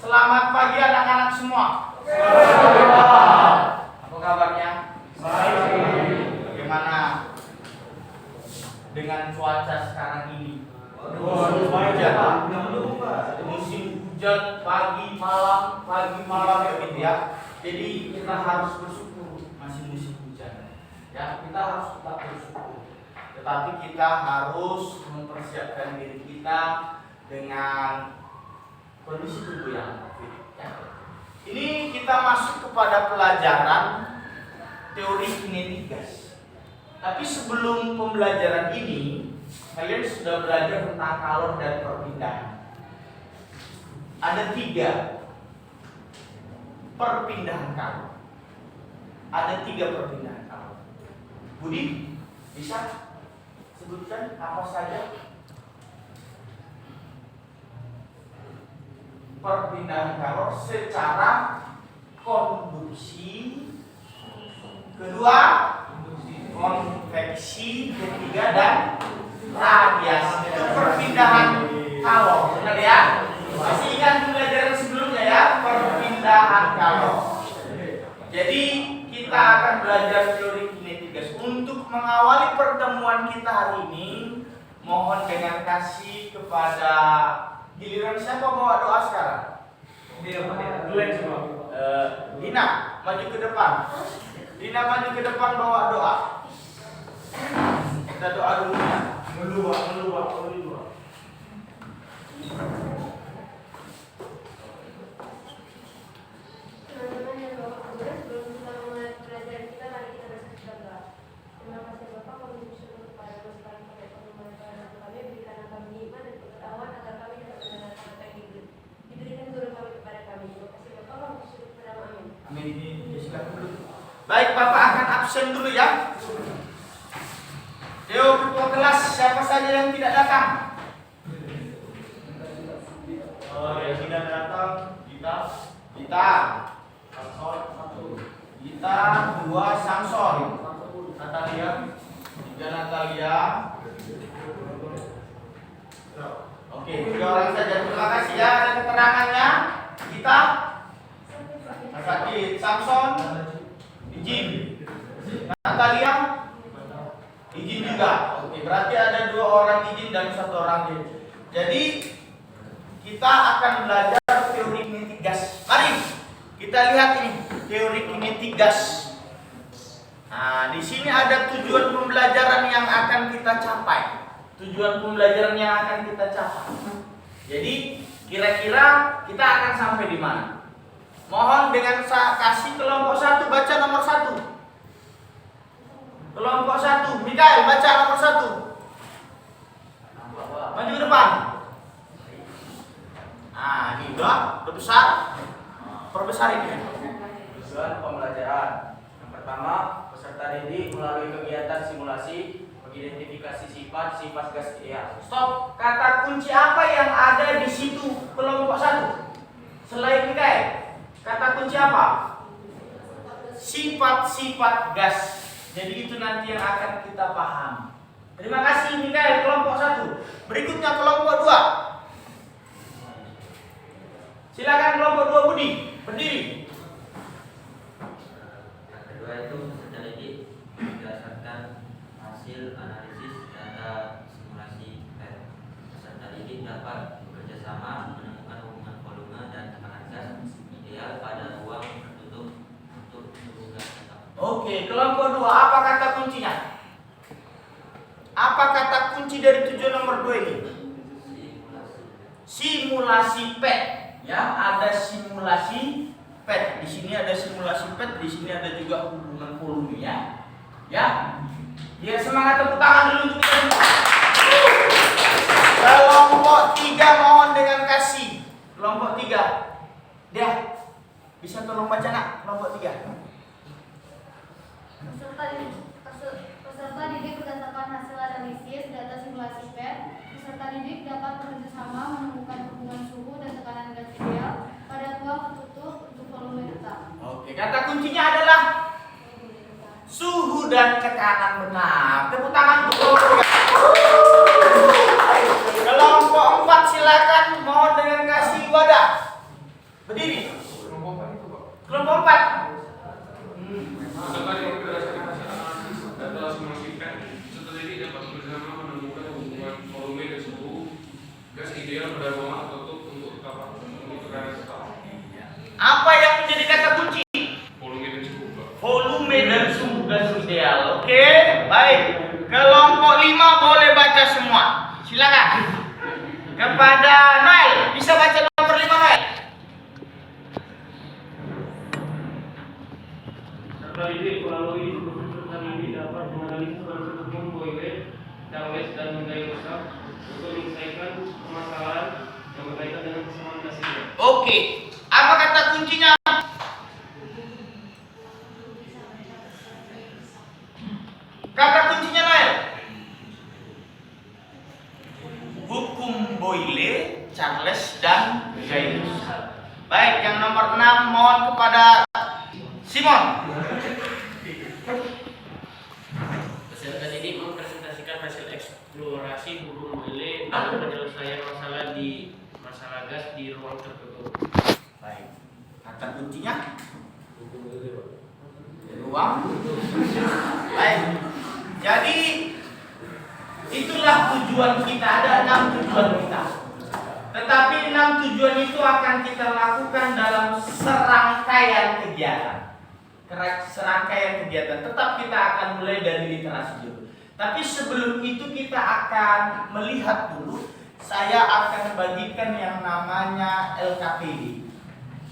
Selamat pagi anak-anak semua. Apa kabarnya? Baik. Bagaimana dengan cuaca sekarang ini? Musim hujan pagi malam begitu ya. Jadi kita harus bersyukur masih musim hujan. Ya, kita harus tetap bersyukur. Tetapi kita harus mempersiapkan diri kita dengan kondisi tubuh yang fit. Ya. Ini kita masuk kepada pelajaran teori kinetika. Tapi sebelum pembelajaran ini, kalian sudah belajar tentang kalor dan perpindahan. Ada 3 perpindahan kalor. Ada 3 perpindahan kalor. Budi, bisa sebutkan apa saja perpindahan kalor secara konduksi, kedua konveksi, ketiga dan radiasi. Itu perpindahan kalor, benar ya? Masih ingat pembelajaran sebelumnya ya, perpindahan kalor. Jadi kita akan belajar teori kinetika. Untuk mengawali pertemuan kita hari ini, mohon dengan kasih kepada giliran siapa bawa doa sekarang? Dina, maju ke depan. Dina maju ke depan bawa doa. Kita doa dulu ya. Meluap. Teman-teman yang bawa tugas, sebelum kita mulai pelajaran kita, mari kita berdoa. Terima kasih Bapak, kami bersyukur kepada Tuhan pada pembelajaran kami, berikan kami iman dan pengetahuan agar kami dapat mendengarkan apa yang diberikan guru kami kepada kami. Terima kasih Bapak, kami bersyukur kepada Amin. Amin. Silakan dulu. Baik, Bapak akan absen dulu ya. Yo, ketua kelas, siapa saja yang tidak datang? Oh, yang tidak datang, kita Samson 1. Kita 2 Samson. Natalia 3 Natalia. Oke, 3 orang saja. Terima kasih ya, ada keterangannya. Kita sakit. Samson izin. Natalia izin juga. Oke, berarti ada 2 orang izin dan 1 orang izin. Jadi kita akan belajar teori kinetik gas. Mari kita lihat ini teori kinetik gas. Nah, di sini ada tujuan pembelajaran yang akan kita capai. Jadi kira-kira kita akan sampai di mana? Mohon dengan kasih kelompok 1 baca nomor 1. Kelompok 1, Mikael baca nomor 1. Maju ke depan. Nah, ini udah besar. Perbesar ini. Tujuan pembelajaran. Yang pertama, peserta didik melalui kegiatan simulasi mengidentifikasi sifat gas ideal. Stop. Kata kunci apa yang ada di situ kelompok 1? Selain Mikael, kata kunci apa? Sifat-sifat gas. Jadi itu nanti yang akan kita paham. Terima kasih Mikael, kelompok 1. Berikutnya kelompok 2. Silakan kelompok 2 Budi, berdiri. Yang kedua itu peserta didik berdasarkan hasil analisis data simulasi PET. Peserta didik dapat bekerja sama menemukan hubungan volume dan tekanan gas ideal pada ruang tertutup untuk suhu gas tetap. Oke, kelompok 2, apa kata kuncinya? Apa kata kunci dari tujuan nomor 2 ini? Simulasi PET. Ya, ada simulasi PET. Di sini ada simulasi PET, di sini ada juga hubungan volume ya. Ya. Ya, semangat tepuk tangan dulu untuk kita semua. Kelompok 3 mohon dengan kasih. Kelompok 3. Dia bisa tolong baca nak kelompok 3. Peserta didik berdasarkan hasil analisis data simulasi PET. Peserta didik dapat bekerjasama menemukan hubungan suhu dan tekanan gas ideal pada ruang tertutup untuk volume tetap. Oke, kata kuncinya adalah suhu dan tekanan benar. Tepuk tangan untuk kelompok 3. Kelompok 4 silakan mohon dengan kasih wadah. Berdiri. Kelompok apa itu, Pak? Kelompok 4. Setelah yang berdasarkan hasil analisis data simulasikan, setelah ini dapat bersama menemukan hubungan volume dan suhu gas ideal pada ruangan tertutup untuk tekanan tetap. Apa yang menjadi kata kunci? Volume dan suhu, Pak. Volume dan suhu gas ideal. Oke, baik. Kelompok 5 boleh baca semua. Silakan. Kepada Noel, bisa baca nomor 5 Noel? Serta didik melalui serta didik dapat menganalisis konsep hukum Boyle, Charles dan mendiagnosa untuk menyelesaikan permasalahan yang berkaitan dengan kesamaan gas ideal. Oke. Apa kata kuncinya? Kata kuncinya Noel. Hukum Boyle, Charles dan Gaius. Baik, yang nomor 6 mohon kepada Simon. Peserta didik mempresentasikan hasil eksplorasi hukum Boyle dalam penyelesaian masalah gas di ruang tertutup. Baik. Kata kuncinya ruang. Baik. Jadi itulah tujuan kita. Ada 6 tujuan kita. Tetapi 6 tujuan itu akan kita lakukan dalam serangkaian kegiatan. Serangkaian kegiatan. Tetap kita akan mulai dari literasi dulu. Tapi sebelum itu kita akan melihat dulu. Saya akan bagikan yang namanya LKPD.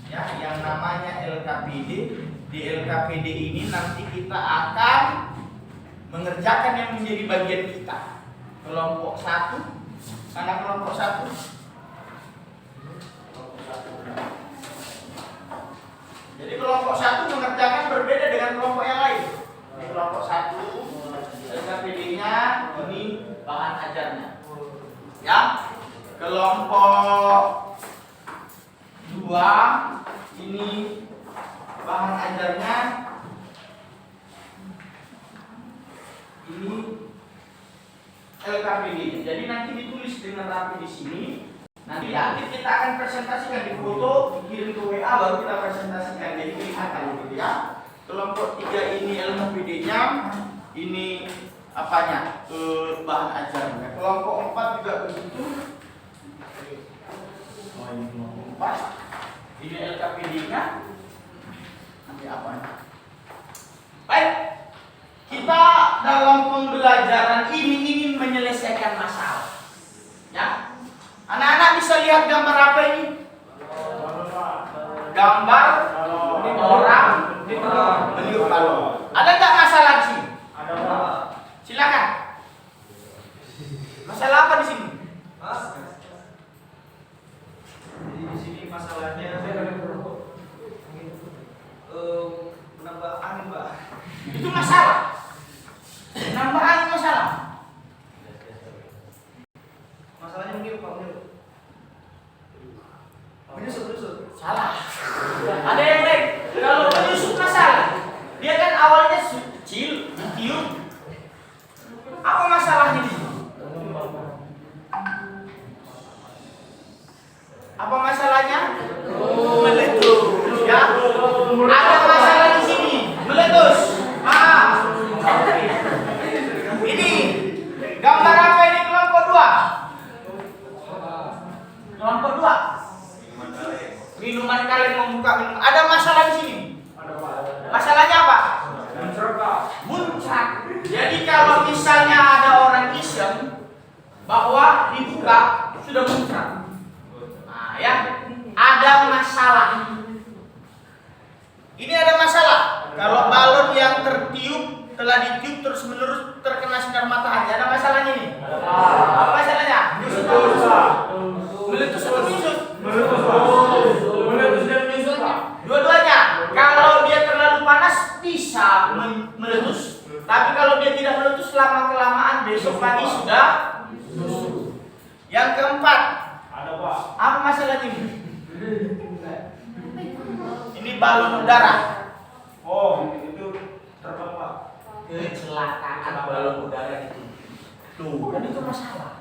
Ya, yang namanya LKPD. Di LKPD ini nanti kita akan mengerjakan yang menjadi bagian kita. Kelompok 1. Mana kelompok 1? Jadi kelompok 1 mengerjakan berbeda dengan kelompok yang lain. Ini kelompok 1, LKPD-nya ini bahan ajarnya. Ya, kelompok 2 ini bahan ajarnya. Ini LKPD. Jadi nanti ditulis dengan rapi di sini. Nanti kita akan presentasikan di foto, dikirim ke WA, baru kita presentasikan. Jadi kelihatan gitu ya. Kelompok 3 ini LKPD-nya, ini apanya? Bahan ajarnya. Kelompok 4 juga begitu. Oh, ini kelompok 4. Ini LKPD-nya. Nanti apanya? Baik. Kita dalam pembelajaran ini ingin menyelesaikan masalah. Ya. Anak-anak bisa lihat gambar apa ini? Gambar orang meniup balon. Ada nggak masalah di sini? Ada Pak. Silakan. Masalah apa di sini? Di sini masalahnya menambah angin, Pak. Itu masalah. Nambah angin masalah. Masalahnya mungkin Pak menyusut. Salah. Ada yang lain. Kalau menyusup masalah, dia kan awalnya kecil, ditiup. Apa masalahnya di sini? Apa masalahnya? Meletus. Ya. Ada masalah di sini. Meletus. Ini gambar apa ini kelompok 2? Kelompok 2. Minuman kaleng membuka minuman. Ada masalah di sini. Masalahnya apa? Muncrat. Jadi kalau misalnya ada orang iseng bahwa dibuka sudah muncrat. Nah, ya, ada masalah. Ini ada masalah. Kalau balon yang tertiup telah ditiup terus menerus terkena sinar matahari, ada masalahnya ini. Apa masalahnya? Meletus atau menyusut? Meletus dan menyusut, Pak. Dua-duanya. Kalau dia terlalu panas bisa meletus. Tapi kalau dia tidak meletus lama kelamaan besok pagi sudah busuk. Yang keempat. Ada Pak. Apa masalah ini? Ini balon udara. Oh, itu terbang Pak. Kecelakaan balon udara itu. Tuh, kan itu masalah.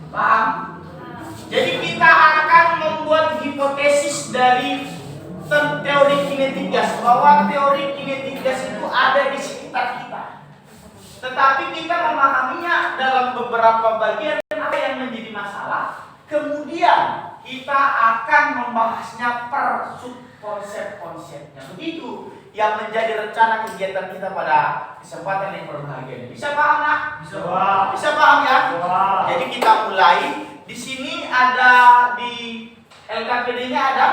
Paham? Jadi kita akan membuat hipotesis tesis dari teori kinetik gas, bahwa teori kinetik gas itu ada di sekitar kita. Tetapi kita memahaminya dalam beberapa bagian apa yang menjadi masalah. Kemudian kita akan membahasnya per subkonsep-konsepnya. Begitu yang menjadi rencana kegiatan kita pada kesempatan yang berbahagia ini. Bisa paham nak? Bisa paham ya? Jadi kita mulai. Di sini ada di LKPD-nya ada.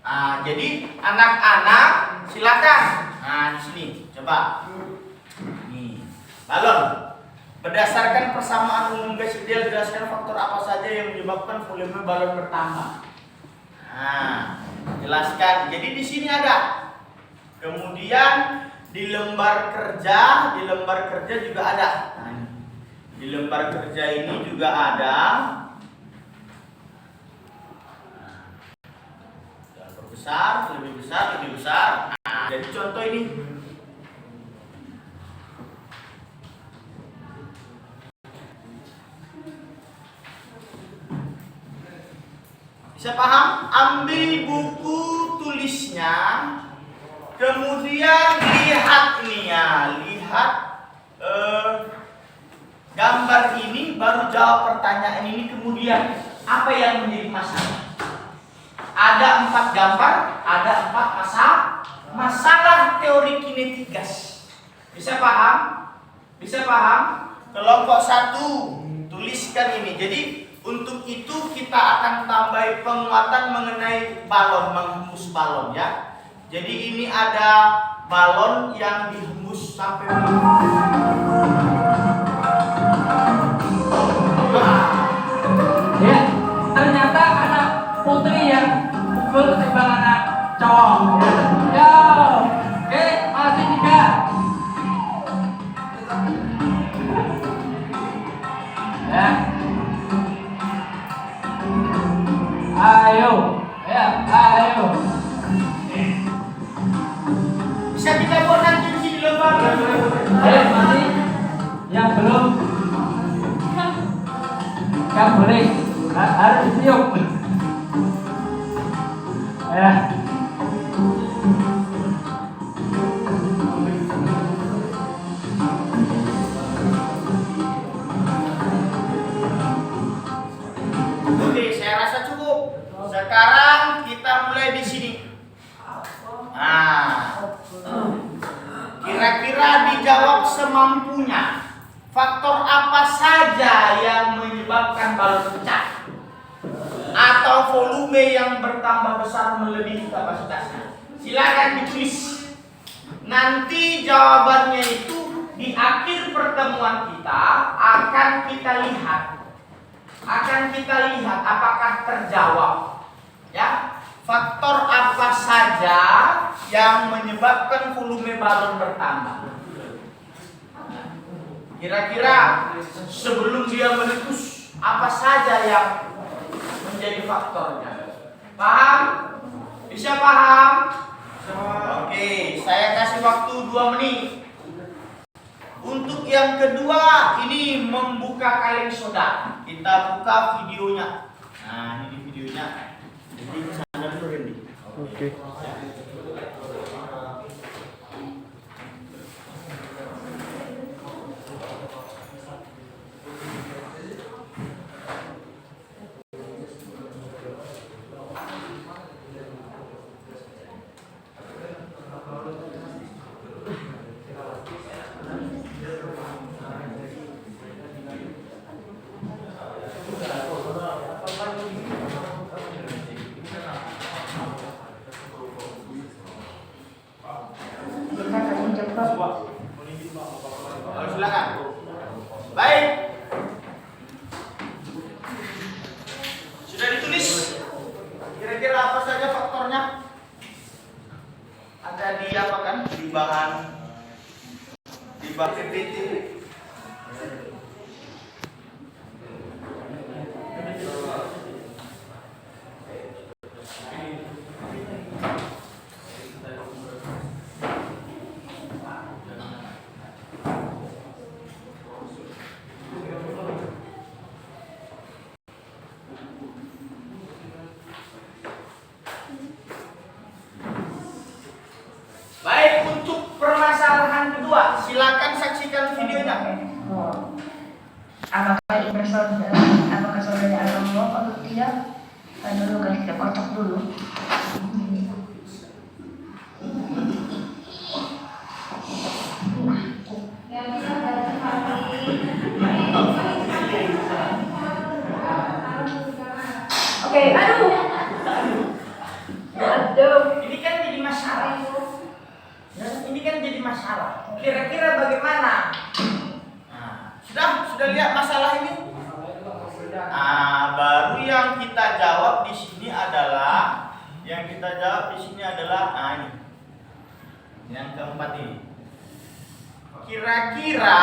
Nah, jadi anak-anak silakan. Nah, di sini coba. Nih, balon. Berdasarkan persamaan umum gas ideal, jelaskan faktor apa saja yang menyebabkan volume balon bertambah. Nah, jelaskan. Jadi di sini ada. Kemudian di lembar kerja juga ada. Nah, di lembar kerja ini juga ada. Lebih besar. Nah, jadi contoh ini. Bisa paham? Ambil buku tulisnya, kemudian lihat nih ya, lihat gambar ini, baru jawab pertanyaan ini. Kemudian apa yang menjadi masalah? Ada 4 gambar, ada 4 masalah teori kinetik gas. Bisa paham? Bisa paham? Kelompok 1 tuliskan ini. Jadi untuk itu kita akan tambah penguatan mengenai balon, menghembus balon ya. Jadi ini ada balon yang dihembus sampai ya, ternyata anak putri yang pukul ketimbang anak cowok. Ya, oke, masih 3. Ya. Ayo. bisa kita buat nanti di sini lembar. Masih yang belum kan boleh harus ditiup. Ya. Oke, saya rasa cukup. Sekarang kita mulai di sini. Nah, kira-kira dijawab semampunya. Faktor apa saja yang menyebabkan balon pecah atau volume yang bertambah besar melebihi kapasitasnya? Silakan ditulis. Nanti jawabannya itu di akhir pertemuan kita akan kita lihat. Apakah terjawab. Ya, faktor apa saja yang menyebabkan volume balon bertambah? Kira-kira sebelum dia meletus, apa saja yang menjadi faktornya? Paham? Bisa paham? Oke, saya kasih waktu 2 menit. Untuk yang kedua, ini membuka kaleng soda. Kita buka videonya. Nah, ini videonya. Jadi sana dulu Randy. Oke. Silakan. Baik. Sudah ditulis. Kira-kira apa saja faktornya? Ada di apa kan? Di bahan PPT. videonya. Apakah investor apakah saudara akan mau atau tidak? Kan dulu guys, kita kocok dulu. Oke, aduh. Ini kan jadi masalah. Ini kan jadi masalah. Kira-kira bagaimana? Nah, sudah lihat masalah ini? Baru yang kita jawab di sini adalah ini. Yang keempat ini. Kira-kira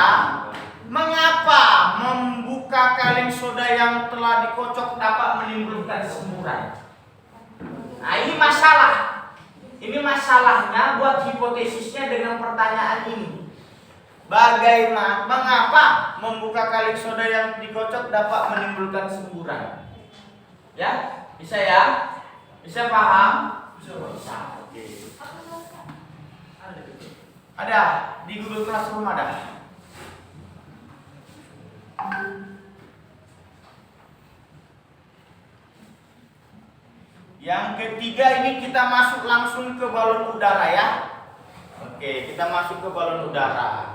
mengapa membuka kaleng soda yang telah dikocok dapat menimbulkan semburan? Nah, ini masalah. Ini masalahnya buat hipotesisnya dengan pertanyaan ini. Bagaimana, mengapa membuka kaleng soda yang dikocok dapat menimbulkan semburan? Ya, bisa ya? Bisa paham? Bisa. Oke. Ada di Google Classroom ada. Yang ketiga ini kita masuk langsung ke balon udara ya. Oke, kita masuk ke balon udara.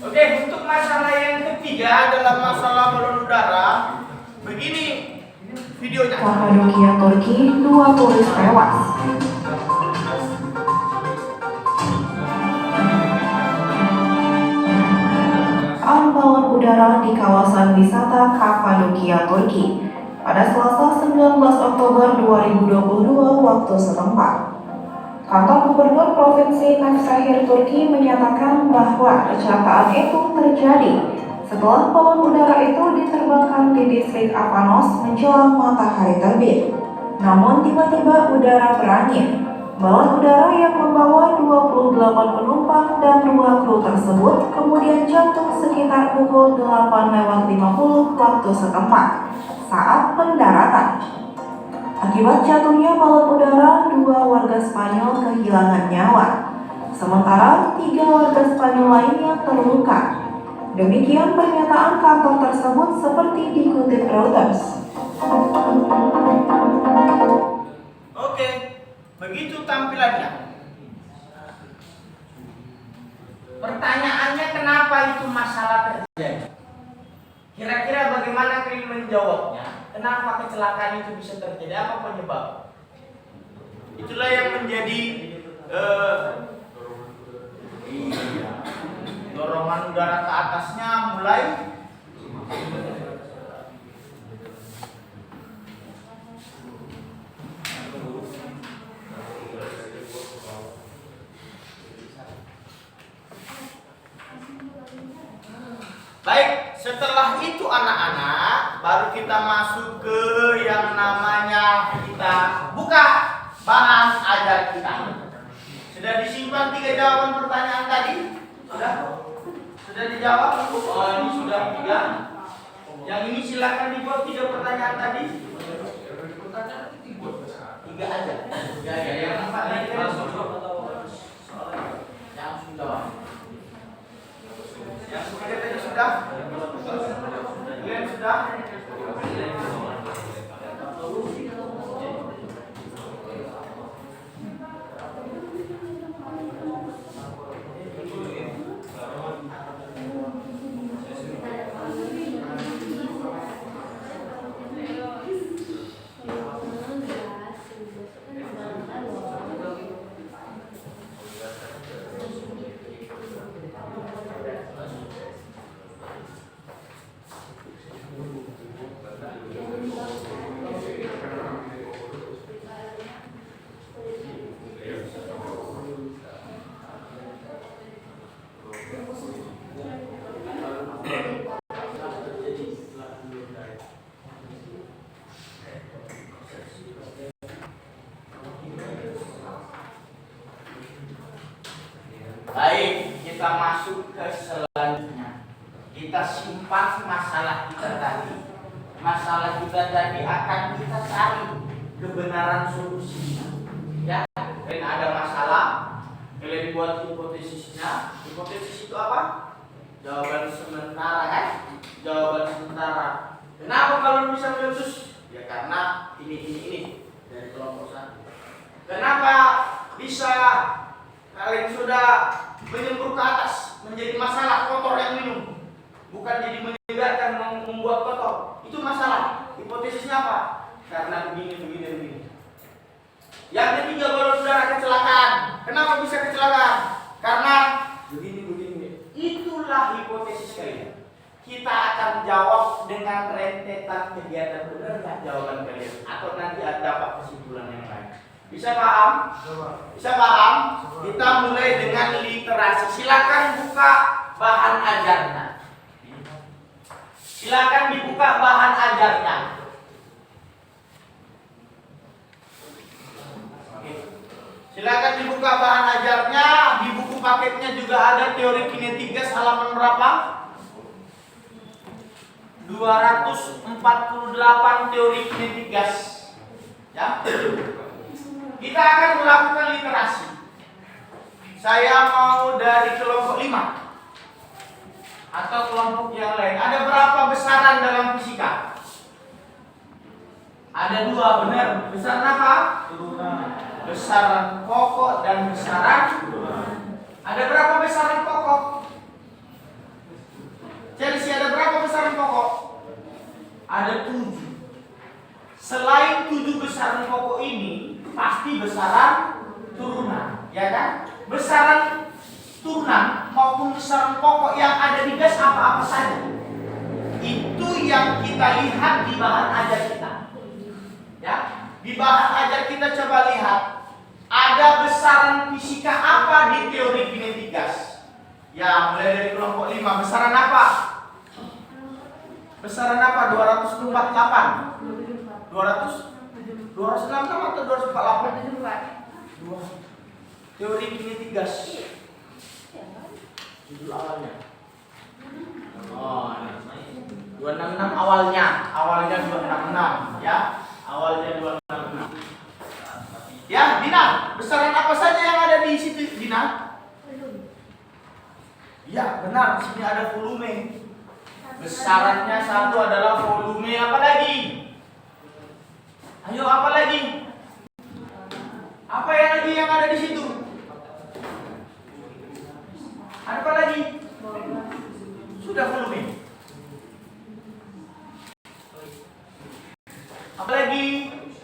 Oke, untuk masalah yang ketiga adalah masalah balon udara. Begini videonya. Kapadokia, Turki, 2 turis tewas. Balon udara di kawasan wisata Kapadokia, Turki pada Selasa 19 Oktober 2022 waktu setempat. Kantor Gubernur Provinsi Nevşehir, Turki menyatakan bahwa kecelakaan itu terjadi setelah balon udara itu diterbangkan di distrik Avanos menjelang matahari terbit. Namun tiba-tiba udara berangin. Balon udara yang membawa 28 penumpang dan 2 kru tersebut kemudian jatuh sekitar pukul 8.50 waktu setempat saat pendaratan. Akibat jatuhnya balon udara, 2 warga Spanyol kehilangan nyawa, sementara 3 warga Spanyol lainnya terluka. Demikian pernyataan kantor tersebut seperti dikutip Reuters. Oke, begitu tampilannya. Pertanyaannya kenapa itu masalah terjadi? Kira-kira bagaimana kalian menjawabnya? Kenapa kecelakaan itu bisa terjadi? Apa penyebab? Itulah yang menjadi dorongan udara ke atasnya mulai baik. Setelah itu anak-anak, baru kita masuk ke yang namanya kita buka bahan ajar kita. Sudah disimpan 3 jawaban pertanyaan tadi? Sudah dijawab? Oh, ini sudah 3. Yang ini silakan dibuat 3 pertanyaan tadi. 3 aja. Yang 4 lagi langsung jawab. Yang 3 tadi sudah? Kalian sudah? kita masuk ke selanjutnya. Kita simpan masalah kita tadi. Masalah kita tadi akan kita cari kebenaran solusinya. Ya, dan ada masalah, kalian buat hipotesisnya. Hipotesis itu apa? Jawaban sementara kan? Jawaban sementara. Kenapa kalau bisa meletus? Ya karena ini dari kelompok satu. Kenapa bisa kalian sudah menyembur ke atas menjadi masalah kotor yang minum? Bukan jadi menyegarkan membuat kotor. Itu masalah. Hipotesisnya apa? Karena begini. Yang ketiga, kalau saudara kecelakaan. Kenapa bisa kecelakaan? Karena begini. Itulah hipotesis kalian. Kita akan jawab dengan rentetan kegiatan. Benar nggak jawaban kalian? Atau nanti ada dapat kesimpulan yang lain? Bisa paham? Bisa paham? Kita mulai dengan literasi. Silakan buka bahan ajarnya. Silakan dibuka bahan ajarnya. Silakan dibuka bahan ajarnya. Di buku paketnya juga ada teori kinetik gas halaman berapa? 248 teori kinetik gas. Ya. Kita akan melakukan literasi. Saya mau dari kelompok 5 atau kelompok yang lain. Ada berapa besaran dalam fisika? Ada 2, benar. Besaran apa? Besaran pokok dan besaran turunan. Ada berapa besaran pokok? Chelsea, ada berapa besaran pokok? Ada 7. Selain 7 besaran pokok ini, pasti besaran turunan, ya kan? Besaran turunan maupun besaran pokok yang ada di gas apa-apa saja. Itu yang kita lihat di bahan ajar kita. Ya, di bahan ajar kita coba lihat. Ada besaran fisika apa di teori kinetik gas? Ya, mulai dari kelompok 5. Besaran apa? Besaran apa? 248. 268 atau 248? Teori kinetik gas. Judul awalnya. Oh, 266 awalnya. Awalnya 266, ya. Awalnya 266. Ya, Dina, besaran apa saja yang ada di situ, Dina? Ya, benar. Di sini ada volume. Besarannya 1 adalah volume. Apa lagi? Ayo, apa lagi? Apa yang lagi yang ada di situ? Apa lagi? Sudah volume. Apa lagi?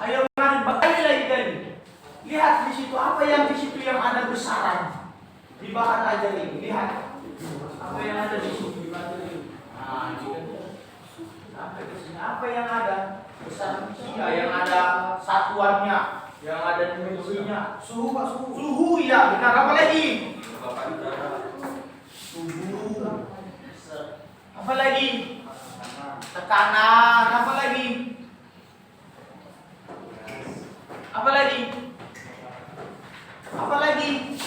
Ayo mari balik lagi. Lihat di situ apa yang di situ yang ada besaran di bahan ajar ini. Lihat apa yang ada di situ di materi. Nah, sampai ke sini apa yang ada? Besaran fisika yang ada satuannya, yang ada dimensinya. Suhu, Pak, suhu. Suhu, ya, benar. Apa lagi? Suhu. Apa lagi? Tekanan. Apa lagi? Apa lagi? Apa lagi?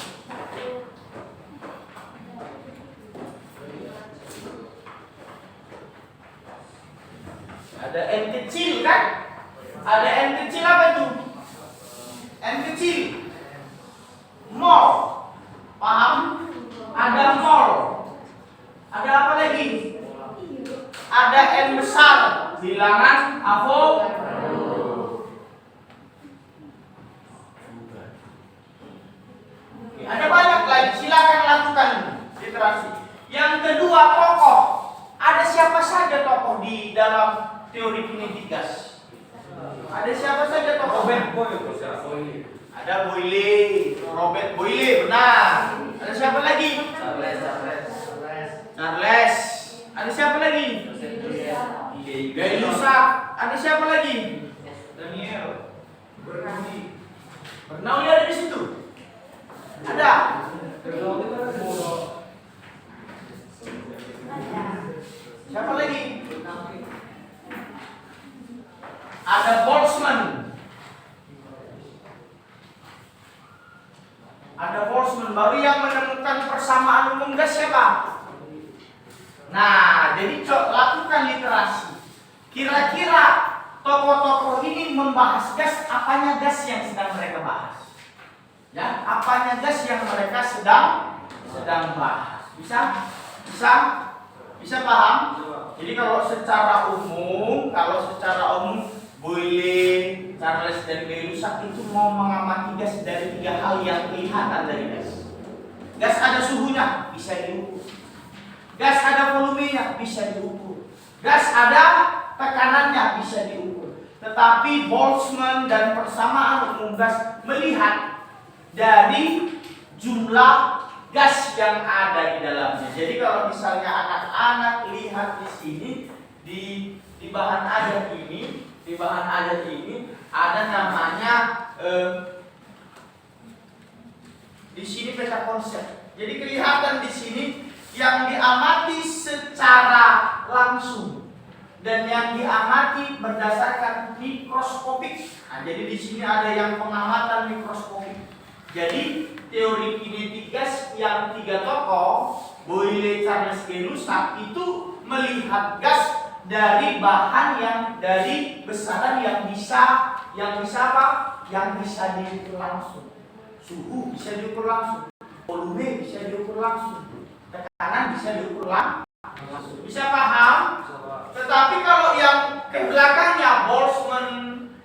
Ada N kecil kan? Ada N kecil apa itu? N kecil. Mol. Paham? Ada mol. Ada apa lagi? Ada N besar. Bilangan Avogadro. Ada banyak lagi. Silakan lakukan literasi. Yang kedua, tokoh. Ada siapa saja tokoh di dalam teori kinetik gas? Ada siapa saja tokoh? Ada Boyle, Robert Boyle, benar. Ada siapa lagi? Charles. Ada siapa lagi? Gay-Lussac. Ada siapa lagi? Daniel. Bernoulli ada di situ. Ada. Siapa lagi? Ada Boltzmann. Ada Boltzmann baru yang menemukan persamaan umum gas Nah, jadi lakukan literasi. Kira-kira tokoh-tokoh ini membahas gas, apanya gas yang sedang mereka bahas? Ya, apanya gas yang mereka sedang bahas? Bisa paham? Jadi kalau secara umum boleh Charles dan Gay-Lussac itu mau mengamati gas dari 3 hal yang kelihatan dari gas. Gas ada suhunya, bisa diukur. Gas ada volumenya, bisa diukur. Gas ada tekanannya, bisa diukur. Tetapi Boltzmann dan persamaan umum gas melihat dari jumlah gas yang ada di dalamnya. Jadi kalau misalnya anak-anak lihat di sini di bahan adat ini ada namanya di sini peta konsep. Jadi kelihatan di sini yang diamati secara langsung dan yang diamati berdasarkan mikroskopik. Nah, jadi di sini ada yang pengamatan mikroskopik. Jadi teori kinetik gas yang 3 tokoh, Boyle, Charles, Gay-Lussac itu melihat gas dari bahan yang dari besaran yang bisa apa? Yang bisa diukur langsung. Suhu bisa diukur langsung, volume bisa diukur langsung, tekanan bisa diukur langsung. Bisa paham? Tetapi kalau yang ke belakangnya Boltzmann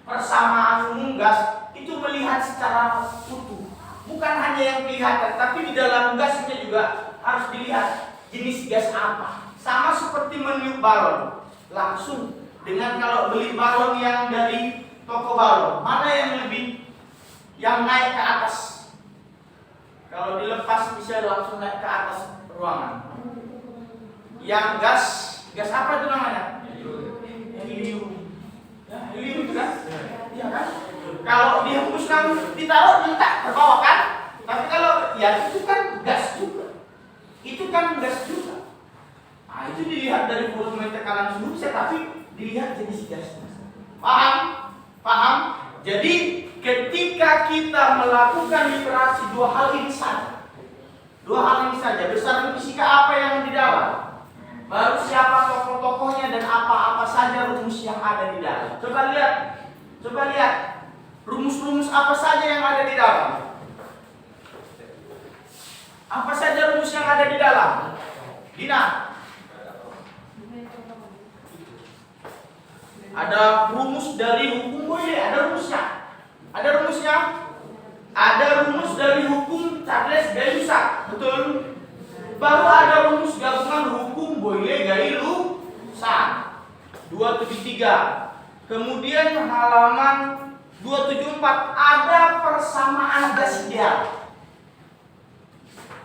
persamaan umum gas itu melihat secara utuh. Bukan hanya yang kelihatan, tapi di dalam gasnya juga harus dilihat jenis gas apa. Sama seperti meniup balon, langsung dengan kalau beli balon yang dari toko balon, mana yang naik ke atas? Kalau dilepas bisa langsung naik ke atas ruangan. Yang gas apa itu namanya? Helium. Ya, helium itu kan? Iya kan? Kalau dihembuskan, ditaruh, letak ke bawah kan? Tapi kalau ya itu kan gas juga. Nah, itu dilihat dari volume tekanan suhu bisa, tapi dilihat jenis gasnya. Paham? Jadi ketika kita melakukan literasi 2 hal ini saja, besaran fisika apa yang di dalam, baru siapa tokoh-tokohnya dan apa-apa saja rumus yang ada di dalam. Coba lihat rumus-rumus apa saja yang ada di dalam. Apa saja rumus yang ada di dalam? Dina. Ada rumus dari hukum Boyle, ada rumusnya. Ada rumus dari hukum Charles Gay-Lussac, betul? Baru ada rumus gabungan hukum Boyle Gay-Lussac 273. Kemudian halaman 274 ada persamaan gas ideal.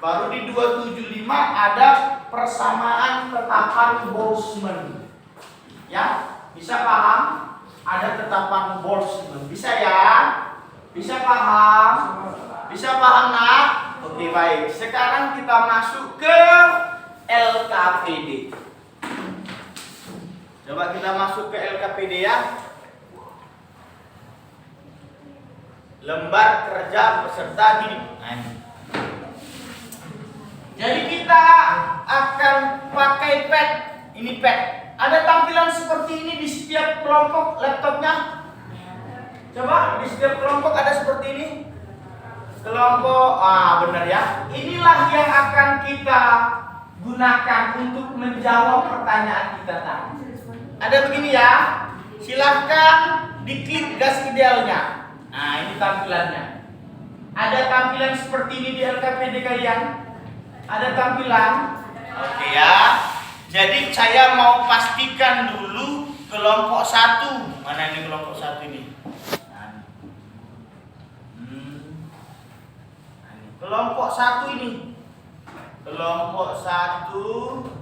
Baru di 275 ada persamaan tetapan Boltzmann. Ya, bisa paham? Ada tetapan Boltzmann. Bisa ya? Bisa paham? Bisa paham nak? Oke, baik. Sekarang kita masuk ke LKPD. Coba kita masuk ke LKPD ya. Lembar kerja peserta didik. Jadi kita akan pakai pad. Ini pad. Ada tampilan seperti ini di setiap kelompok laptopnya. Coba di setiap kelompok ada seperti ini. Kelompok, benar ya. Inilah yang akan kita gunakan untuk menjawab pertanyaan kita tadi. Ada begini ya. Silahkan diklik gas idealnya. Nah, ini tampilannya. Ada tampilan seperti ini di LKPD kalian? Ada tampilan? Oke ya. Jadi saya mau pastikan dulu kelompok 1. Mana ini kelompok 1 ini? Kelompok 1 ini. Kelompok 1.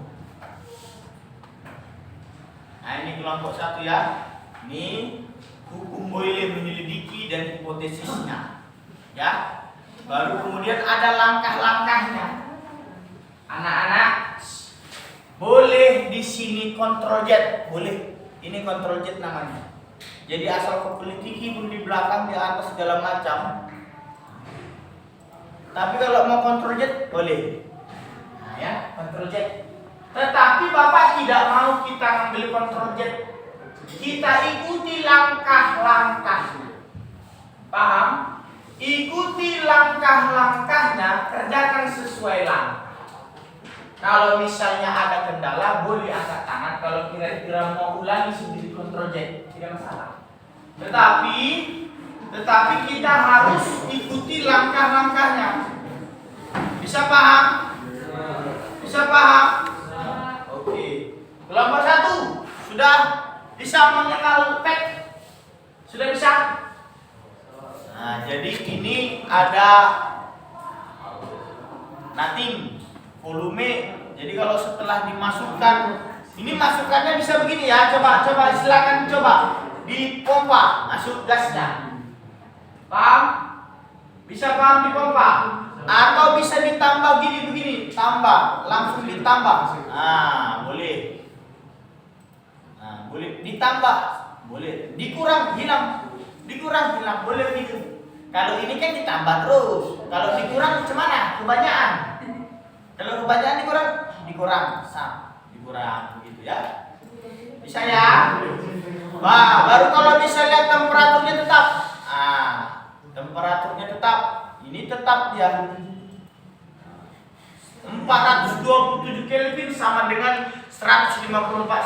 Nah, ini kelompok 1 ya. Ini hukum Boyle menyelidiki dan hipotesisnya. Ya. Baru kemudian ada langkah-langkahnya. Anak-anak boleh di sini control Z, boleh. Ini control Z namanya. Jadi asal kepolitiki pun di belakang, di atas segala macam. Tapi kalau mau control Z boleh. Nah, ya, control Z. Tetapi Tetapi Bapak tidak mau kita ambil kontrol jet. Kita ikuti langkah-langkahnya. Paham? Ikuti langkah-langkahnya, kerjakan sesuai langkah. Kalau misalnya ada kendala, boleh angkat tangan. Kalau kira-kira mau ulangi sendiri kontrol jet, tidak masalah. Tetapi kita harus ikuti langkah-langkahnya. Bisa paham? Bisa paham? Oke. Kelompok 1 sudah bisa mengenal pet? Sudah bisa? Nah, jadi ini ada nothing, volume. Jadi kalau setelah dimasukkan, ini masukannya bisa begini ya. Coba silakan coba dipompa masuk gasnya. Paham? Bisa paham dipompa? Atau bisa ditambah begini, tambah, langsung ditambah. Nah, boleh. Nah, boleh ditambah, boleh. Dikurang, hilang. Dikurang, hilang, boleh begitu. Kalau ini kan ditambah terus. Kalau dikurang gimana? Kebanyakan. Kalau kebanyakan dikurang, dikurang begitu ya. Bisa ya? Wah, baru kalau bisa lihat temperaturnya tetap. Temperaturnya tetap. Ini tetap dia 427 Kelvin sama dengan 154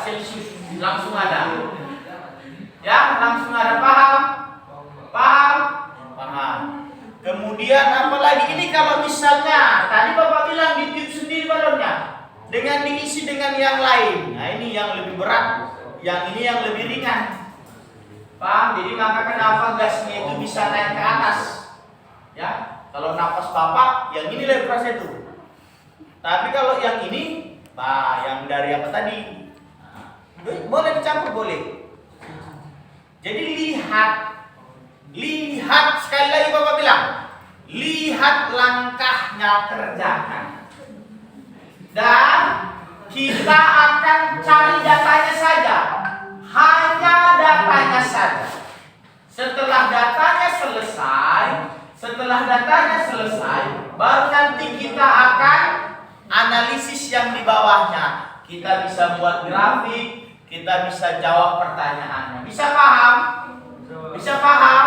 Celcius. Langsung ada. Ya, langsung ada. Paham? Kemudian apa lagi? Ini kalau misalnya tadi Bapak bilang ditiup sendiri balonnya dengan diisi dengan yang lain. Nah, ini yang lebih berat, yang ini yang lebih ringan. Paham? Jadi maka kenapa gasnya itu bisa naik ke atas? Ya, kalau napas Bapak yang ini lebih keras itu. Tapi kalau yang ini, yang dari apa tadi? Boleh dicampur, boleh. Jadi lihat sekali lagi Bapak bilang, lihat langkahnya, kerjakan. Dan kita akan cari datanya saja, hanya datanya saja. Setelah datanya selesai, baru nanti kita akan analisis yang di bawahnya. Kita bisa buat grafik, kita bisa jawab pertanyaannya. Bisa paham? Bisa paham?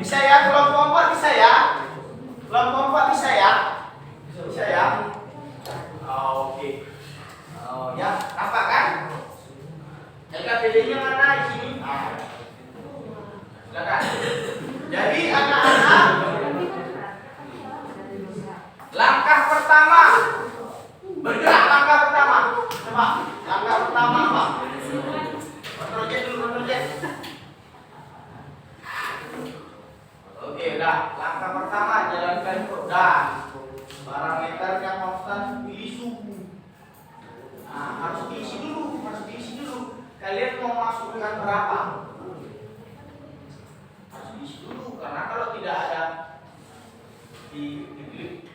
Bisa ya? Kelompok 4 bisa ya? Kelompok 4 bisa ya? Bisa ya? Oke. Ya, apa kan? LKPD-nya mana di sini? Silakan. Jadi anak-anak, langkah pertama bergerak. Langkah pertama, coba. Langkah pertama apa? Project dulu, project. Oke, udah. Langkah pertama jalankan udah. Parameternya konstan, pilih suhu. Nah, harus diisi dulu. Kalian mau masukkan berapa? Harus diisi dulu, karena kalau tidak ada diklik.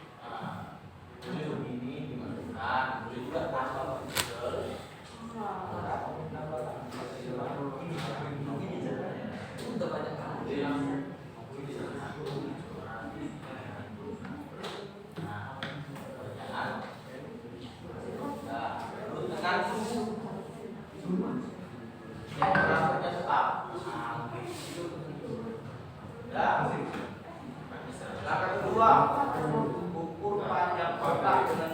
Boleh begini dimasukkan, boleh juga tambah langkah kedua, ukur panjang kotak dengan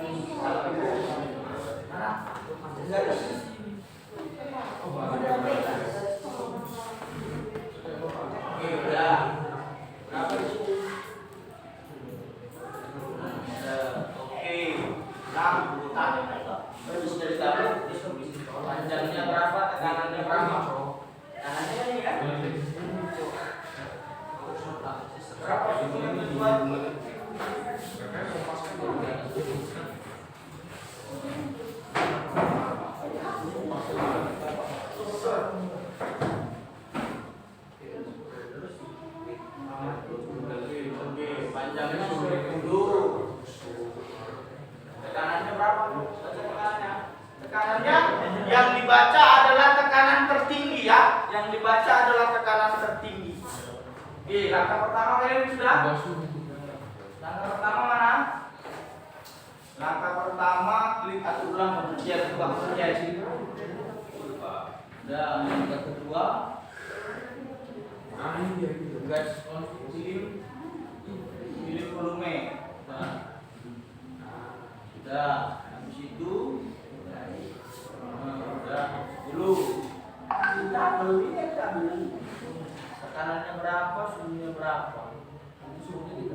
Oke, udah. Berapa itu? Oke, 6 terus dari tadi panjangnya berapa, tekanannya berapa? Tekanannya ini kan? Berapa itu yang kedua? Panjangnya 10. Tekanannya berapa? Tekanannya yang dibaca adalah tekanan tertinggi ya. Yang dibaca adalah tekanan tertinggi. Oke, langkah pertama kalian sudah? Langkah pertama mana? Langkah pertama, klik atur ulang pengujian coba pengujian. Dan langkah kedua, gas on pilih volume. Sudah, habis itu udah dulu kita beli tekanannya berapa, suhunya berapa? Suhunya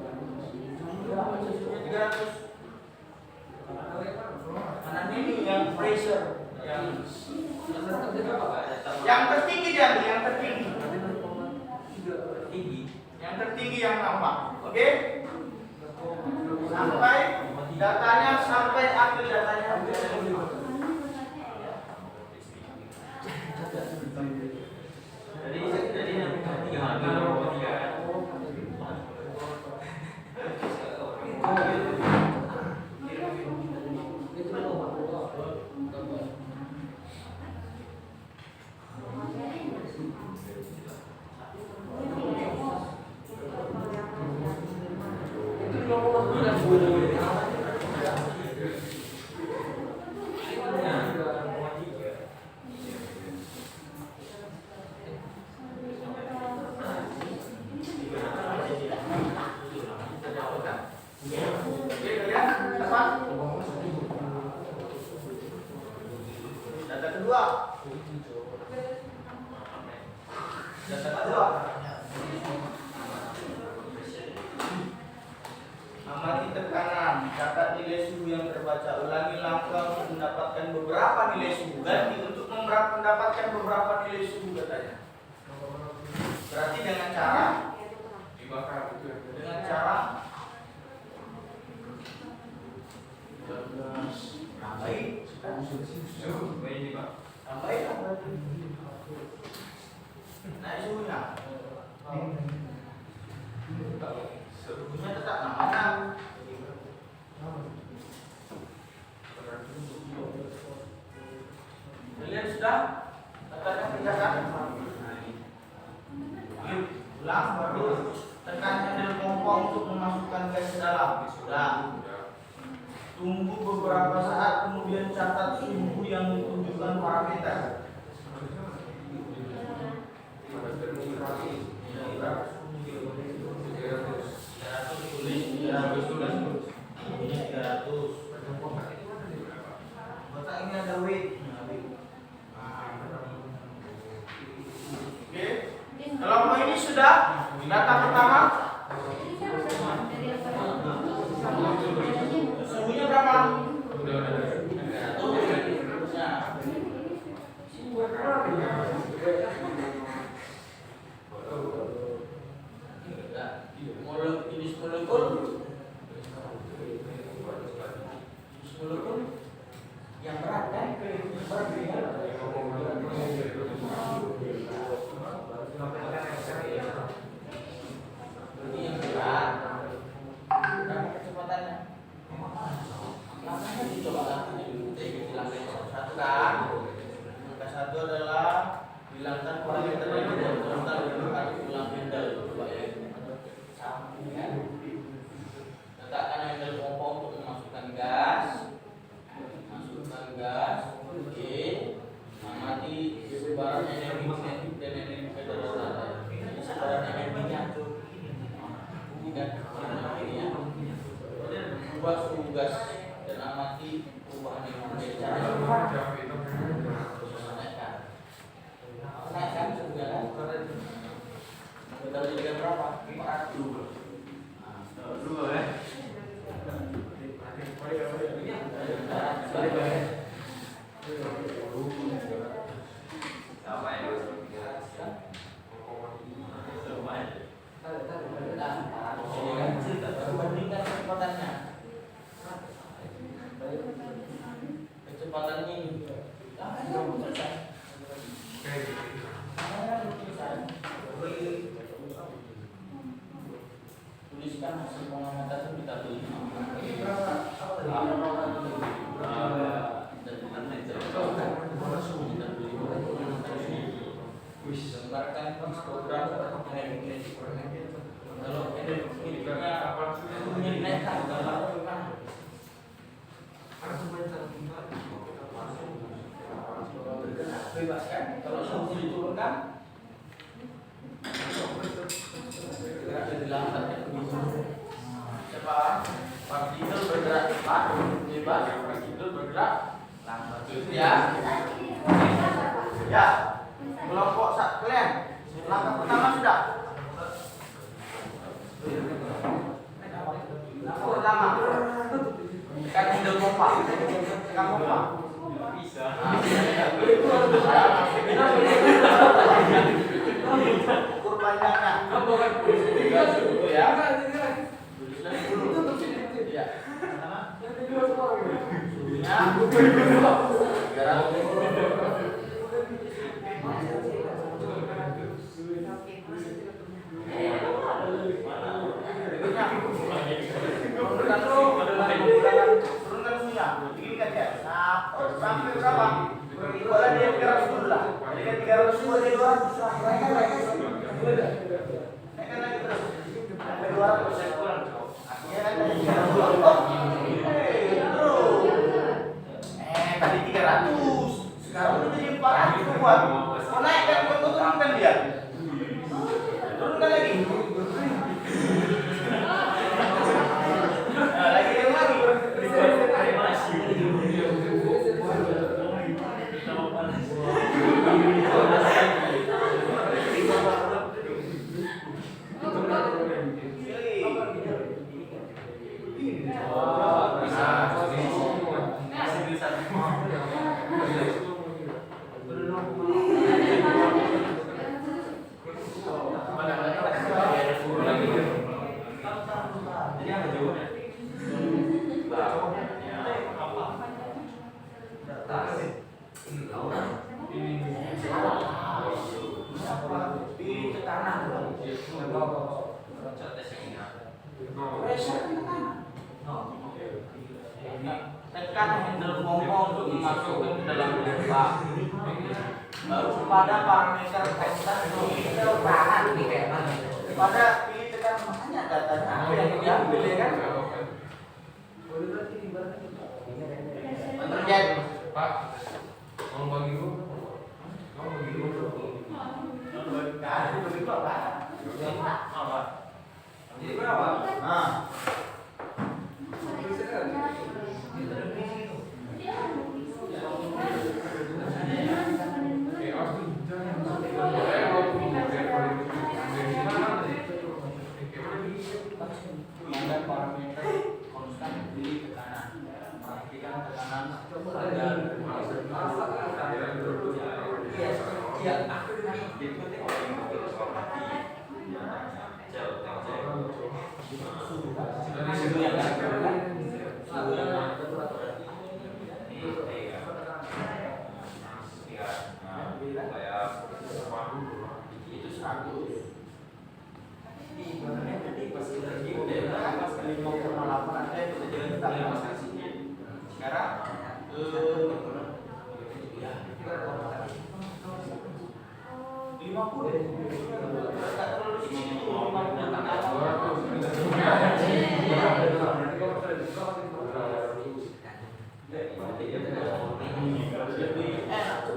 300. Kanannya ini yang pressure yang tertinggi dia, yang tertinggi yang nampak. Oke? Sampai datanya sampai akhir datanya. Jadi yang amati tekanan, catat nilai suhu yang terbaca, ulangi langkah untuk mendapatkan beberapa nilai suhu. Ganti untuk mendapatkan beberapa nilai suhu katanya. Berarti dengan cara dibakar gitu ya. dengan cara tambahin, naik suhunya. Suhunya tetap namanya. Kalian sudah katanya kerjakan? Ulang baru tekan handle pompa untuk memasukkan gas ke dalam. Sudah. Tunggu beberapa saat kemudian catat suhu yang menunjukkan parameter. Kotak ini ada weight. Oke. Kalau ini sudah data pertama. Suhunya berapa? Molekul yang berat kan? Ini yang berat. Berapa kecepatannya? Langkahnya dicoba langkahnya dulu. Langkah satu kan? Langkah satu adalah hilangkan parameter yang horizontal atau ulang handle. Coba ya. Letakkan handle pompa untuk memasukkan gas. Oke. Amati sebaran energi kinetik dan energi kedaruratan. Ini sebaran energinya. Ini kan ini ya. Ubah suhu gas dan amati perubahan energi. Naikkan suhunya kan? Kita jadikan berapa? 400. Dua ya. Bandingkan kecepatannya. Kecepatannya ini. Tuliskan hasil pengamatan kita beli. Gambarkan histogram energi. Kalau energi suhunya dinaikkan, gambar bebas kan? Kalau suhu diturunkan, bergerak dari lambat ya begitu. Sekarang partikel bergerak cepat, bebas, partikel bergerak lambat. Itu ya. Ya. Kelompok kalian. Langkah pertama sudah. Langkah pertama. Tekan handle pompa. Tekan pompa. Bisa. Ukur panjangnya. Dulu ya. Ya. Turunkan suhunya. Tinggikan ya. Nah, sampai berapa? Boleh dia 300 dulu lah. Jadi kan 300 boleh 200 lah. Naikkan lagi terus. Sampai 200 saya kurang. Artinya kan tadi 300. Oh, tadi 300. Sekarang udah jadi 400 buat. Mau naikkan, mau turunkan dia. Turunkan lagi. Nah, lagi yang lagi. Tekan handle pompa untuk memasukkan ke dalam pompa. Baru pada parameter tekan pada pilih tekan, makanya datanya apa yang diambil ya kan? Terjadi Pak, mau bagi dulu. Bagi berapa? Jadi berapa? Nah. Ada parameter konstan di tekanan. Perhatikan tekanan itu 100.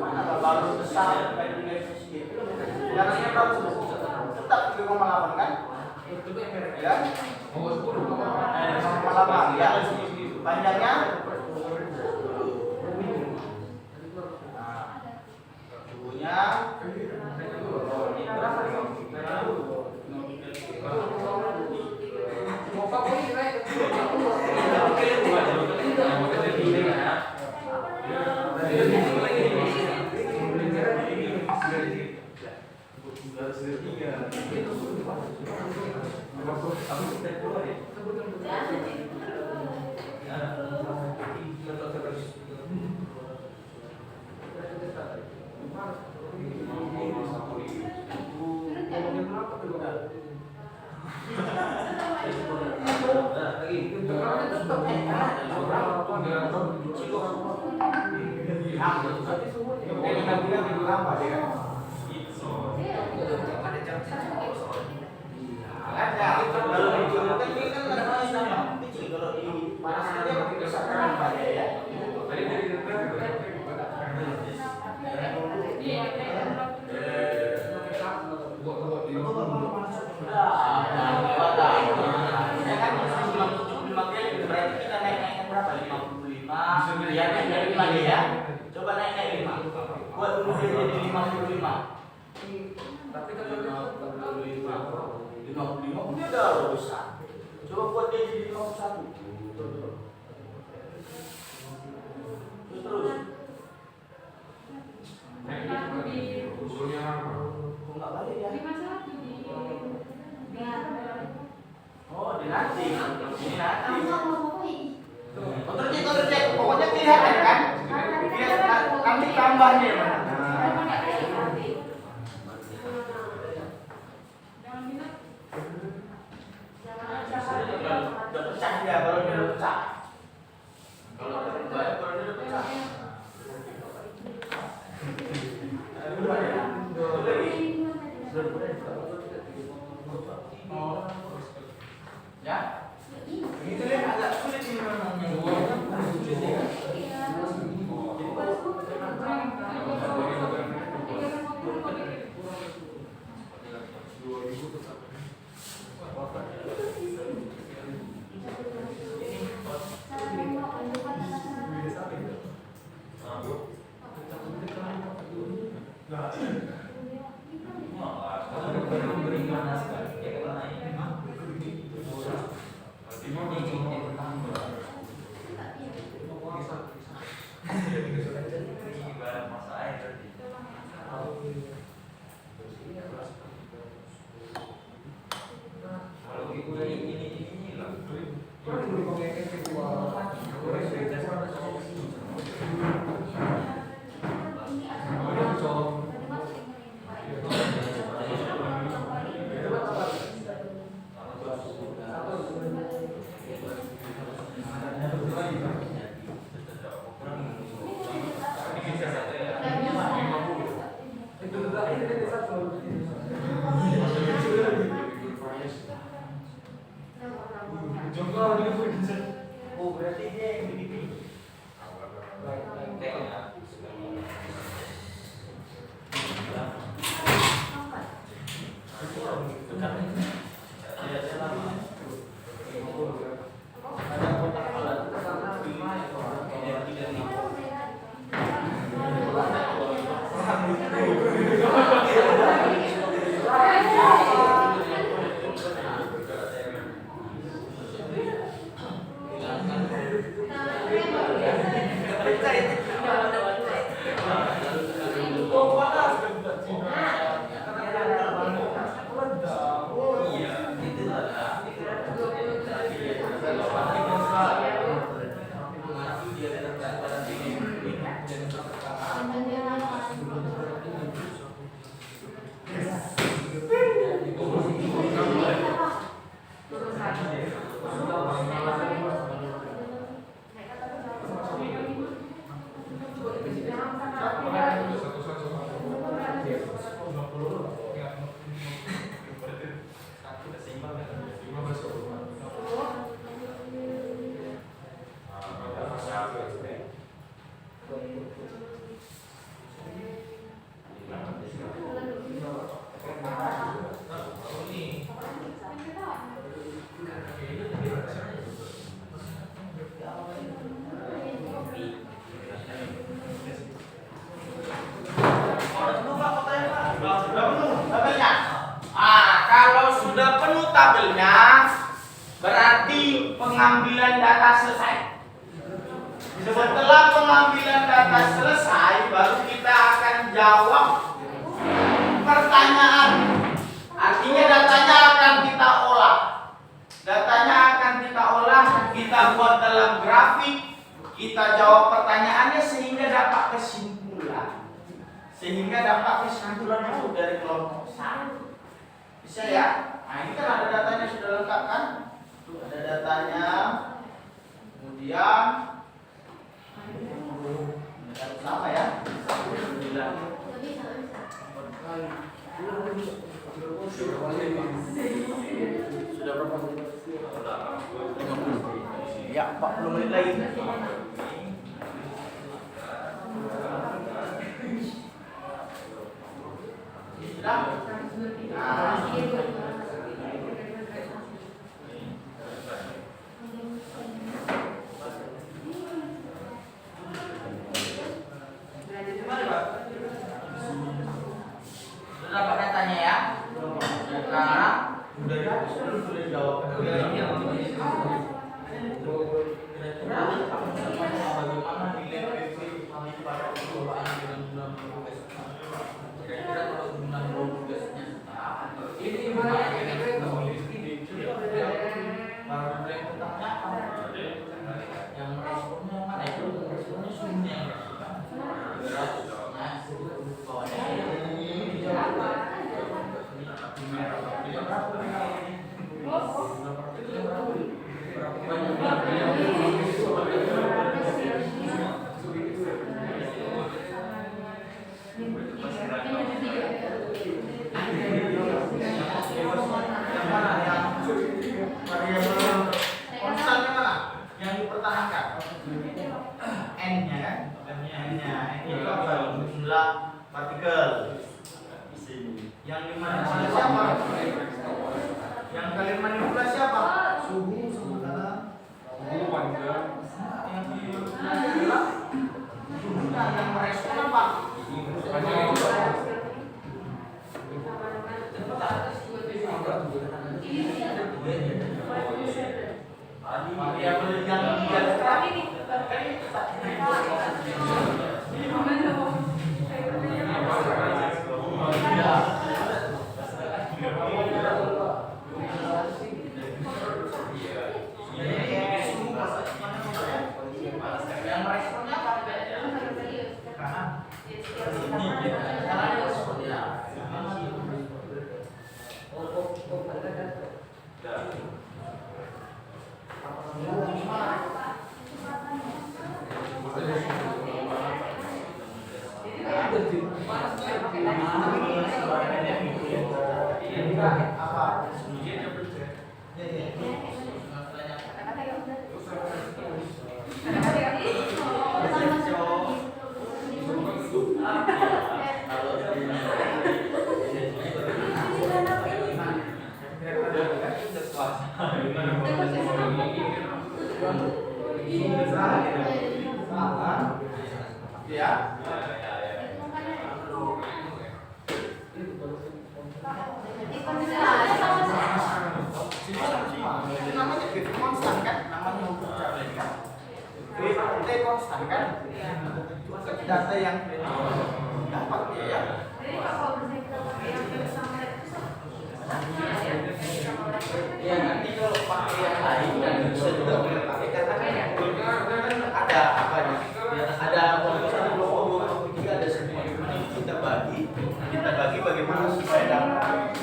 Sekarang baru besar karena tetap 3,8 kan? Ya? 0,8 ya. Panjangnya suhunya Coba naik 5. Buat dulu dia jadi 55. Tapi kan 55 dia udah besar. Coba buat dia jadi 51. Terus. usulnya apa? Kok nggak balik ya? 51 di Oh, di nanti. Ini nanti. Kontrol cek. Pokoknya kelihatan kan? Nanti tambahnya mana? Udah pecah dia, kalau dia udah pecah. Kalau dia udah pecah. Ya? Itu dia agak sulit ini memangnya. Oh, berarti dia yang begini. Tabelnya berarti pengambilan data selesai. Setelah pengambilan data selesai, baru kita akan jawab pertanyaan. Artinya datanya akan kita olah. Datanya akan kita olah, kita buat dalam grafik, kita jawab pertanyaannya sehingga dapat kesimpulan. Sehingga dapat kesimpulan itu dari kelompok 1. Bisa ya? Nah, ini kan ada datanya sudah lengkap kan? Tuh ada datanya. Kemudian sama ya. Sudah berapa menit? Ya, 40 menit lagi. Sudah? Nah. Sudah dapat datanya ya? Sekarang Udah dijawab. Kira-kira bagaimana nilai PP pada pengelolaan dengan guna tugas? Kira-kira kalau guna tugasnya ini gimana? Baru mulai tentangnya apa? Yang responnya mana itu? Responnya suhunya. Konstannya mana? Yang dipertahankan? N-nya kan? N-nya itu apa? Jumlah partikel. Yang dimanipulasi siapa? Yang kalian manipulasi siapa? Suhu, tanah. Yang dimanipulasi adalah suhunya. Yang merespon apa? Variabel yang diagram ini yang meresponnya apa? Ya. Itu namanya T konstan kan? Namanya hukum Charles kan? T konstan kan? Data yang dapat ya. Ya nanti kalau pakai yang lain dan bisa juga boleh pakai karena kan ada apa nih? Ada ada semua kita bagi bagaimana supaya dapat.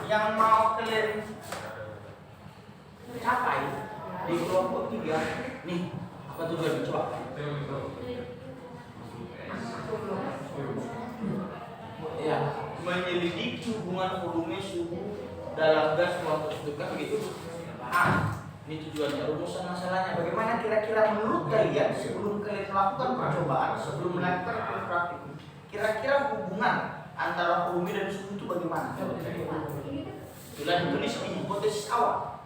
Yang mau kalian capai di kelompok 3 nih apa tujuan coba ya menyelidiki hubungan volume suhu dalam gas suatu kan gitu. Ini tujuannya, rumusan masalahnya bagaimana kira-kira menurut kalian sebelum kalian melakukan percobaan, sebelum melakukan praktik, kira-kira hubungan antara volume dan suhu itu bagaimana? Sudah ditulis di hipotesis awal.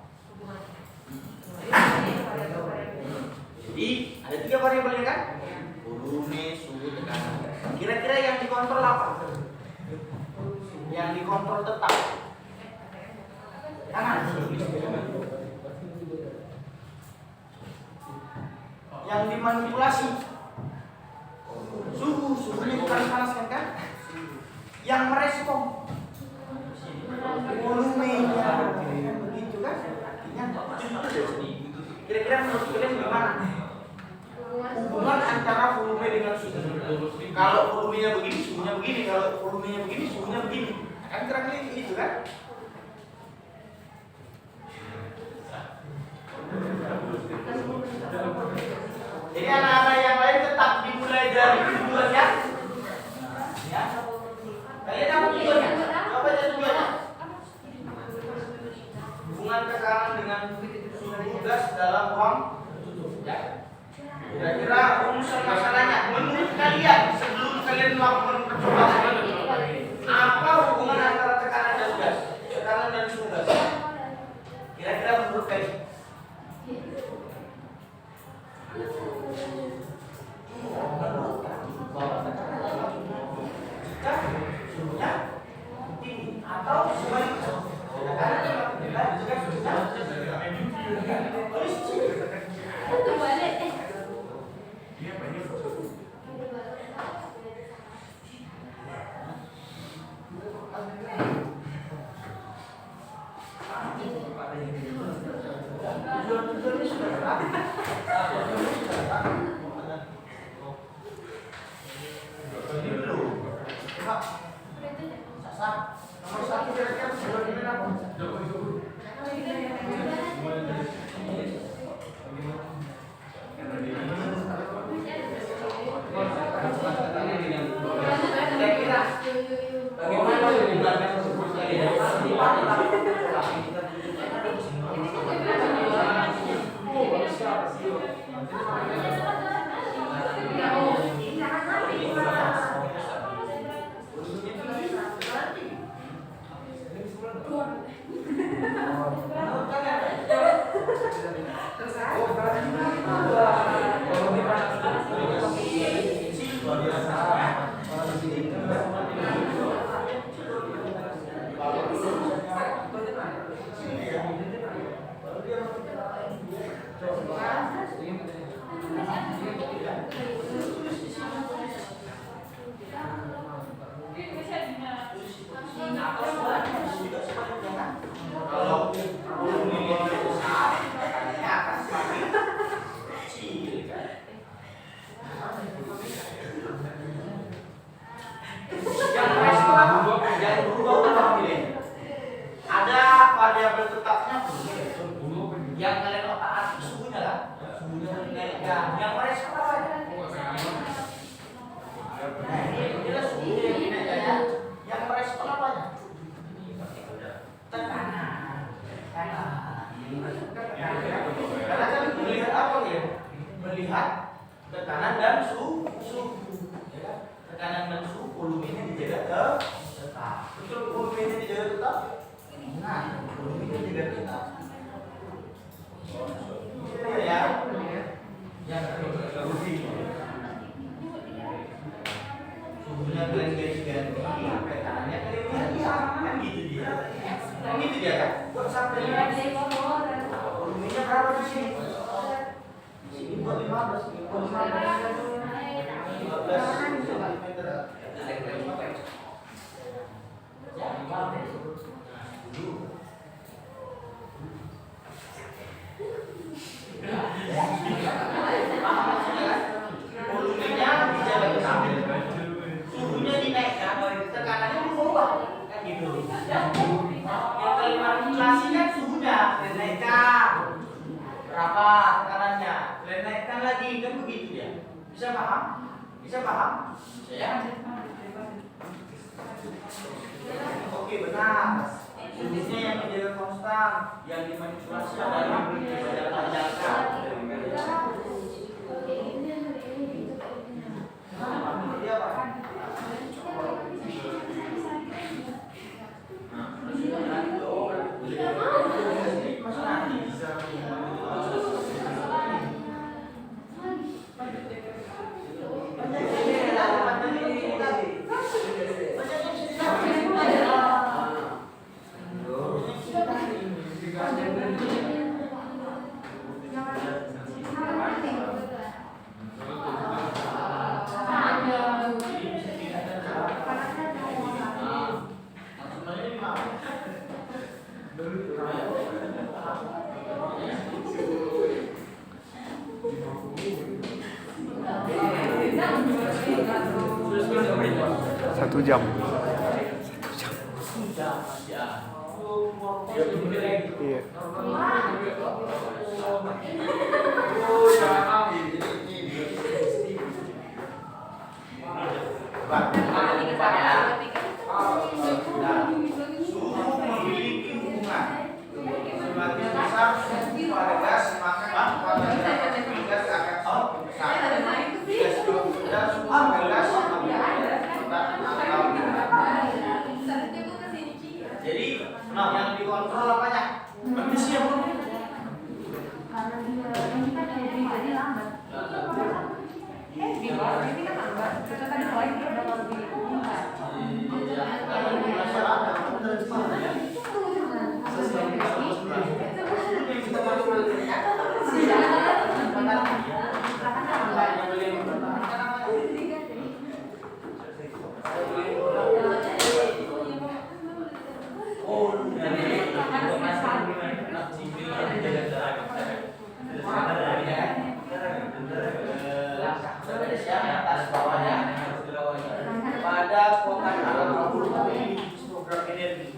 Jadi ada 3 variabelnya kan? Volume, suhu, tekanan. Kira-kira yang dikontrol apa? Yang dikontrol tetap. Kanan. Yang dimanipulasi. Suhunya bukan panas kan? Yang merespon volumenya. Begitu kan? Artinya kira-kira menurut kalian gimana? Hubungan antara volume dengan suhu. Kalau volumenya begini, suhunya begini. Kalau volumenya begini, suhunya begini. Kan kira-kira itu kan? Jadi anak-anak yang lain tetap dimulai dari tujuan ya. Ya. Kalian apa tujuannya? Apa aja tujuannya? Hubungan tekanan dengan suhu gas dalam ruang tertutup. Ya. Kira-kira urusan masalahnya menurut kalian sebelum kalian melakukan percobaan apa hubungan antara tekanan dan gas? Tekanan dan suhu gas. Kira-kira menurut kalian? Suhunya tinggi atau sebaliknya. Tekanannya makin rendah jika suhunya tujuan-tujuannya sudah berat. Ini belum. Coba. Sasa. Nomor 1 kira-kira tujuannya apa? Kira-kira bagaimana hubungannya tersebut kalau volumenya besar, tekanannya akan semakin kecil kan? Yang respon apa? Yang berubah apa pilih? Ada variabel tetapnya belum? Yang kalian otak-atik suhunya lah, suhunya naikkan. Yang respon apa ya? Nah ini jelas suhunya yang dinaikkan ya. Yang merespon apanya? Tekanan. Karena kan melihat apa ya? Melihat tekanan dan suhu. Ya. Tekanan dan suhu volumenya dijaga tetap. Betul volumenya dijaga tetap? Nah, volumenya dijaga tetap. Ya. Yang suhunya kalian ganti, tekanannya kalian ganti, kan gitu dia. Kan gitu dia kan? Buat sampai volumenya berapa di sini? Di sini buat 15, ini buat 15 cm. Ya, 15. Volumenya dijaga tetap, suhunya dinaikkan, tekanannya berubah, kan gitu. Yang kalian manipulasikan suhunya, dinaikkan. Berapa tekanannya? Dinaikkan lagi, kan begitu ya. Bisa paham? Bisa paham? Ya. Oke, benar. Suhunya yang dijaga konstan, yang dimanipulasi adalah dipanjang-panjangkan. Seperti apa? 1 jam. Iya. Suhu memiliki hubungan sebagian besar suhu pada gas maka pada gas akan besar. Gas dan suhu pada gas jadi, yang dikontrol apanya? Kondisi yang Karena ini kan jadi lambat. Ini kan lambat. Kita tadi mulai dia udah lebih lambat. atas bawahnya pada kotak alam program energi.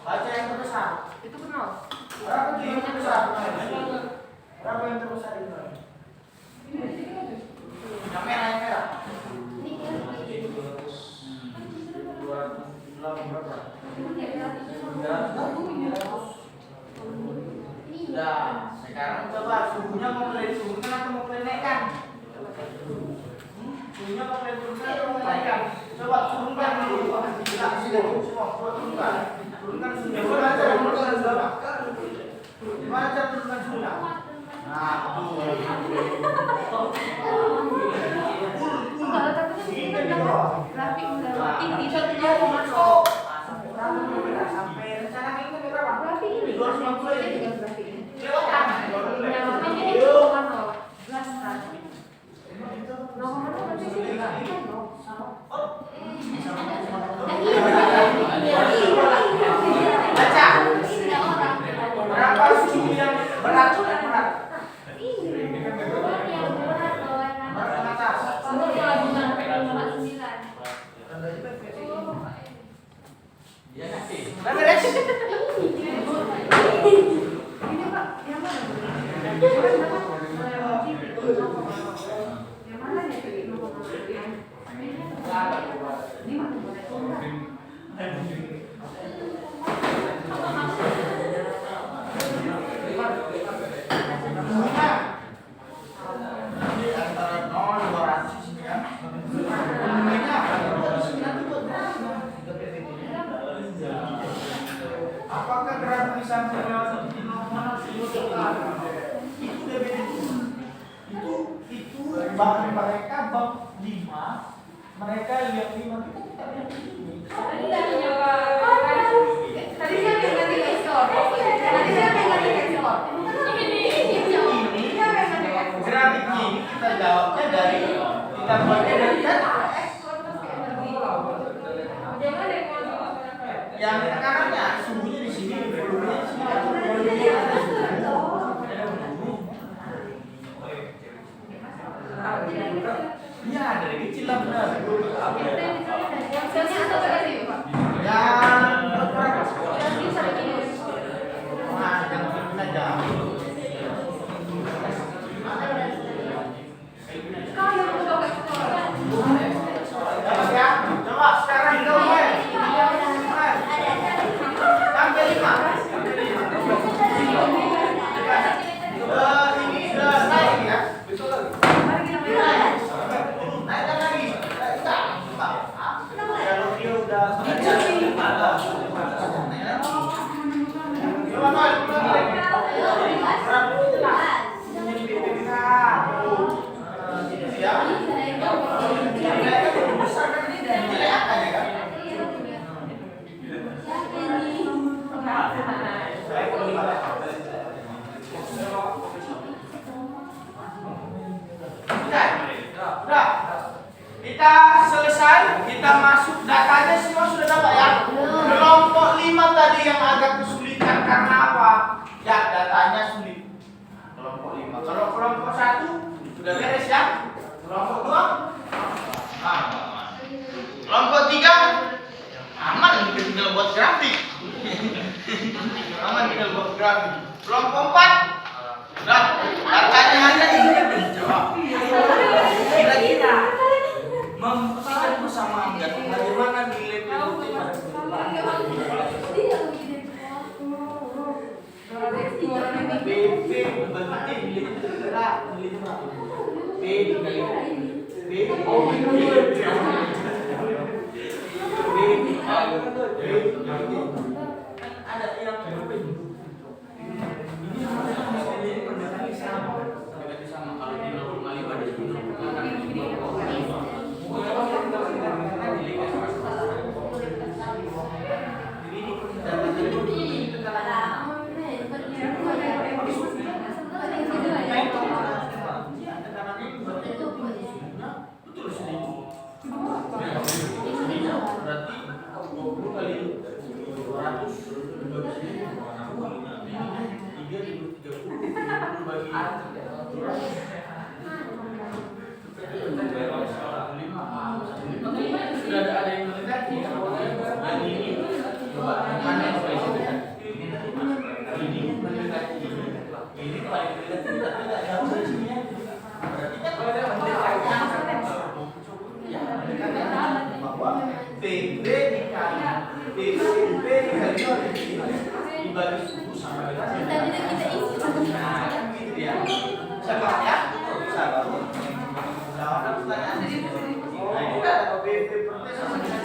Baca yang terbesar. Itu benar. Berapa tuh yang terbesar? Berapa yang terbesar itu? Yang merah, yang merah. Sudah, sekarang coba suhunya mau mulai diturunkan atau mau mulai naikkan? Suhunya mau mulai turunkan atau mau naikkan? Coba turunkan dulu. Semua turunkan. Turunkan suhunya. Gimana cara turunkan suhunya? Gimana cara turunkan suhunya? Nah, Kalau tapi kan grafik udah tinggi satunya masuk. sampai rencana ini berapa? Grafik ini 250 ini. dengan grafik ini. Silakan. Ini bukan 12 kan. Nomor berarti sini kan. Baca. Berapa suhu yang berat? Ya nanti. Udah beres. Ini Pak, yang mana? Yang mana ya? Ini mana? Apakah gratisan itu bahan mereka bab 5, mereka lihat 5 kita tidak lihat ini. Tadi saya ganti ekspor. Grafik ini kita jawabnya dari kita buatnya dari yang kanannya suhunya di sini, volumenya di sini. Iya, dari kecil lah benar. Coba sekarang kita mulai. Sampai 5. Ini sudah naik ya. Betul. Naikkan lagi. Kalau dia udah kita selesai, kita masuk datanya semua sudah dapat ya. Kelompok 5 tadi yang agak kesulitan karena apa? Ya datanya sulit. Kelompok 5. Kalau kelompok 1 sudah beres ya. Kelompok 2 aman. Kelompok 3 aman, kita tinggal buat grafik. Aman, tinggal buat grafik. Kelompok 4 udah datanya hanya ini jawab. Kira-kira memperhatikan persamaan dan bagaimana nilai produktif BP berarti nilai bergerak nilai berapa? B dikali B ada yang ini sama kalau di kali pada berarti 20 kali 200 sudah ada yang mendekati dan ini coba mana yang paling mendekati ini mendekati ini paling mendekati tidak jauh dari sini ya berarti kan mendekati ya mendekati bahwa PB dikali PB dikali dibagi 10 sama dengan nah gitu ya sabar ya sabar jawab pertanyaan di sini nah ini ada PB protes sama dengan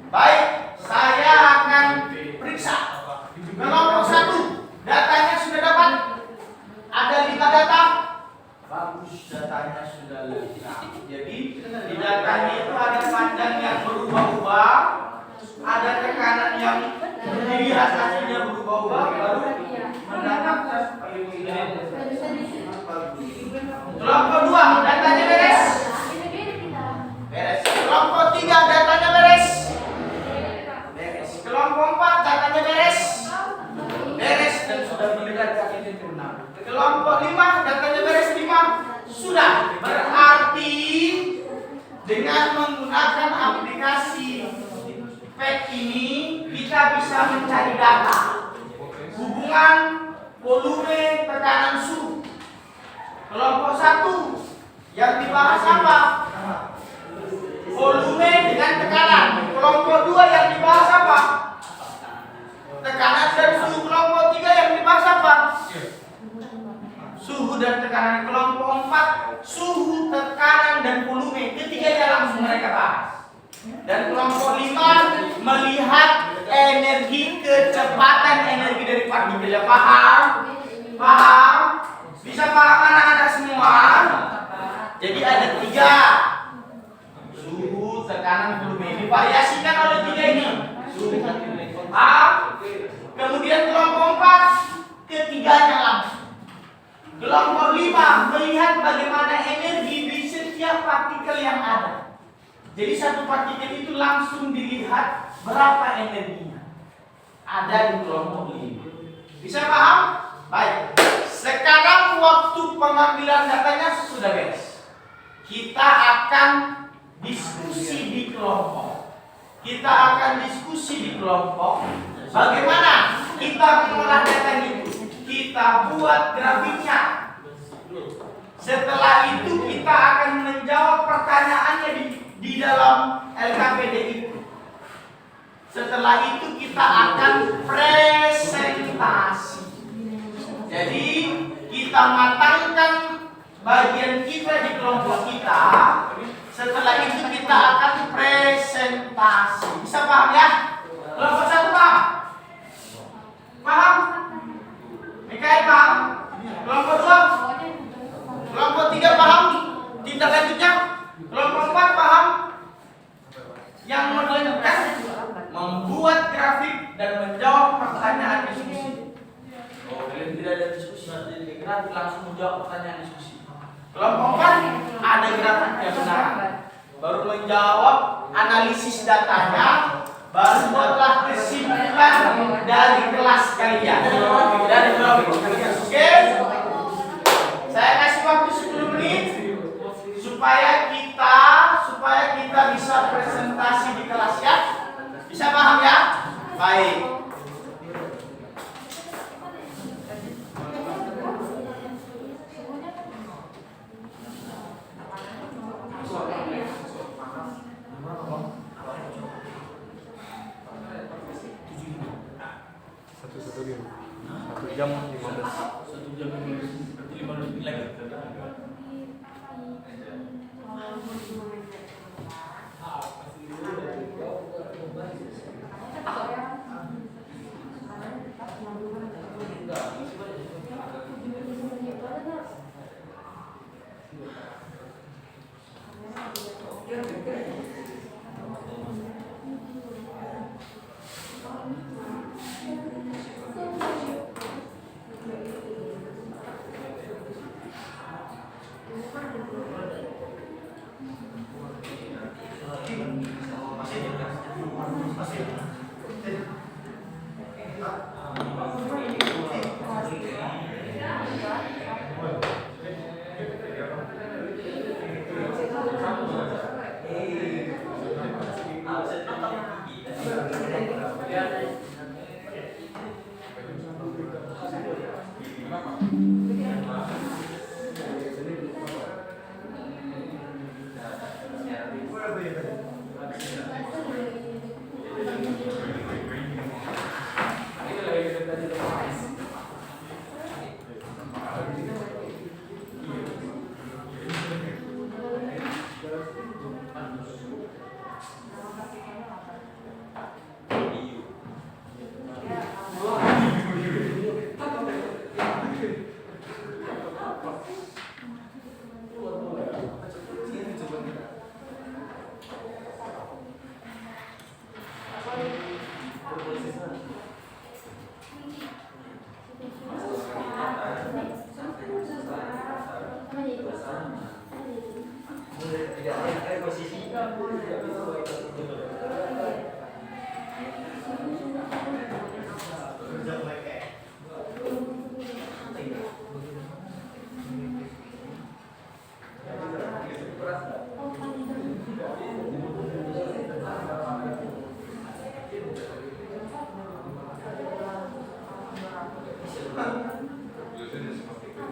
baik, saya akan periksa. Kelompok 1, datanya sudah dapat. Ada 5 data. Bagus, datanya sudah lengkap. Jadi di datanya itu ada panjang yang berubah-ubah, ada tekanan yang dilihat hasilnya Sudah, berarti dengan menggunakan aplikasi PET ini kita bisa mencari data hubungan volume tekanan suhu. Kelompok 1 yang dibahas apa? Volume dengan tekanan. Kelompok 2 yang dibahas apa? Tekanan dan suhu. Kelompok 3 yang dibahas apa? Suhu dan tekanan. Kelompok 4 suhu, tekanan dan volume. Ketiganya langsung mereka bahas. Dan kelompok 5 melihat energi, kecepatan energi dari partikel. Paham? Paham? Bisa paham anak-anak semua? Jadi ada 3: suhu, tekanan, volume. Divariasikan oleh 3 ini. Paham? Kemudian kelompok 4 ketiganya langsung. Kelompok 5 melihat bagaimana energi di setiap partikel yang ada. Jadi satu partikel itu langsung dilihat berapa energinya. Ada di kelompok 5. Bisa paham? Baik. Sekarang waktu pengambilan datanya sudah beres. Kita akan diskusi di kelompok. Kita akan diskusi di kelompok. Bagaimana kita mengolah data itu? Kita buat grafiknya. Setelah itu kita akan menjawab pertanyaannya di dalam LKPD itu. Setelah itu kita akan presentasi. Jadi kita matangkan bagian kita di kelompok kita. Setelah itu kita akan presentasi. Bisa paham ya? Kelompok 1 paham? Paham? Mikael paham? Kelompok 2? Kelompok 3 paham? Tindak lanjutnya? Kelompok 4 paham? Yang melanjutkan membuat grafik dan menjawab pertanyaan diskusi. Oh, kalian tidak ada diskusi, grafik langsung menjawab pertanyaan diskusi. Kelompok 4 ada grafiknya benar. Baru menjawab analisis datanya, baru buatlah kesimpulan dari kelas kalian. Dari grafik. Oke? Saya kasih waktu 10 menit supaya kita bisa presentasi di kelas ya. Bisa paham ya? Baik. Satu jam 15. Berarti 15 menit lagi. Biasanya seperti itu.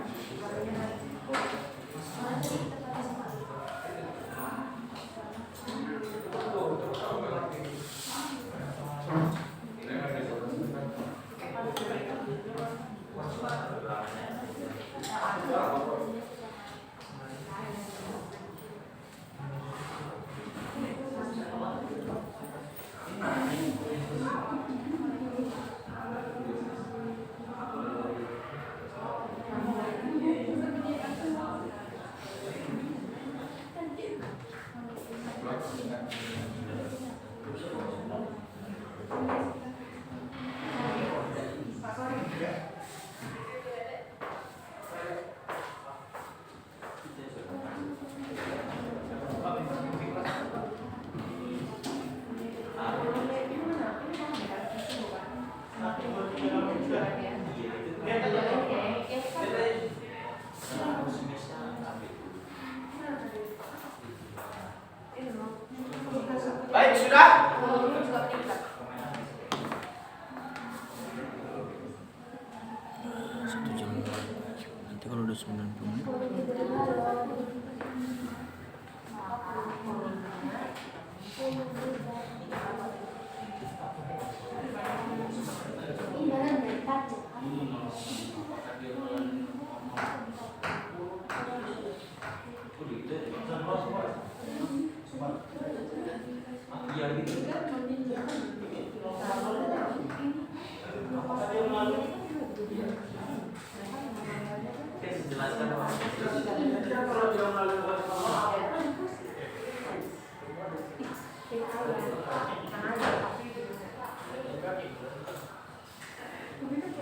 Baik, sudah? Nanti kalau udah 90 menit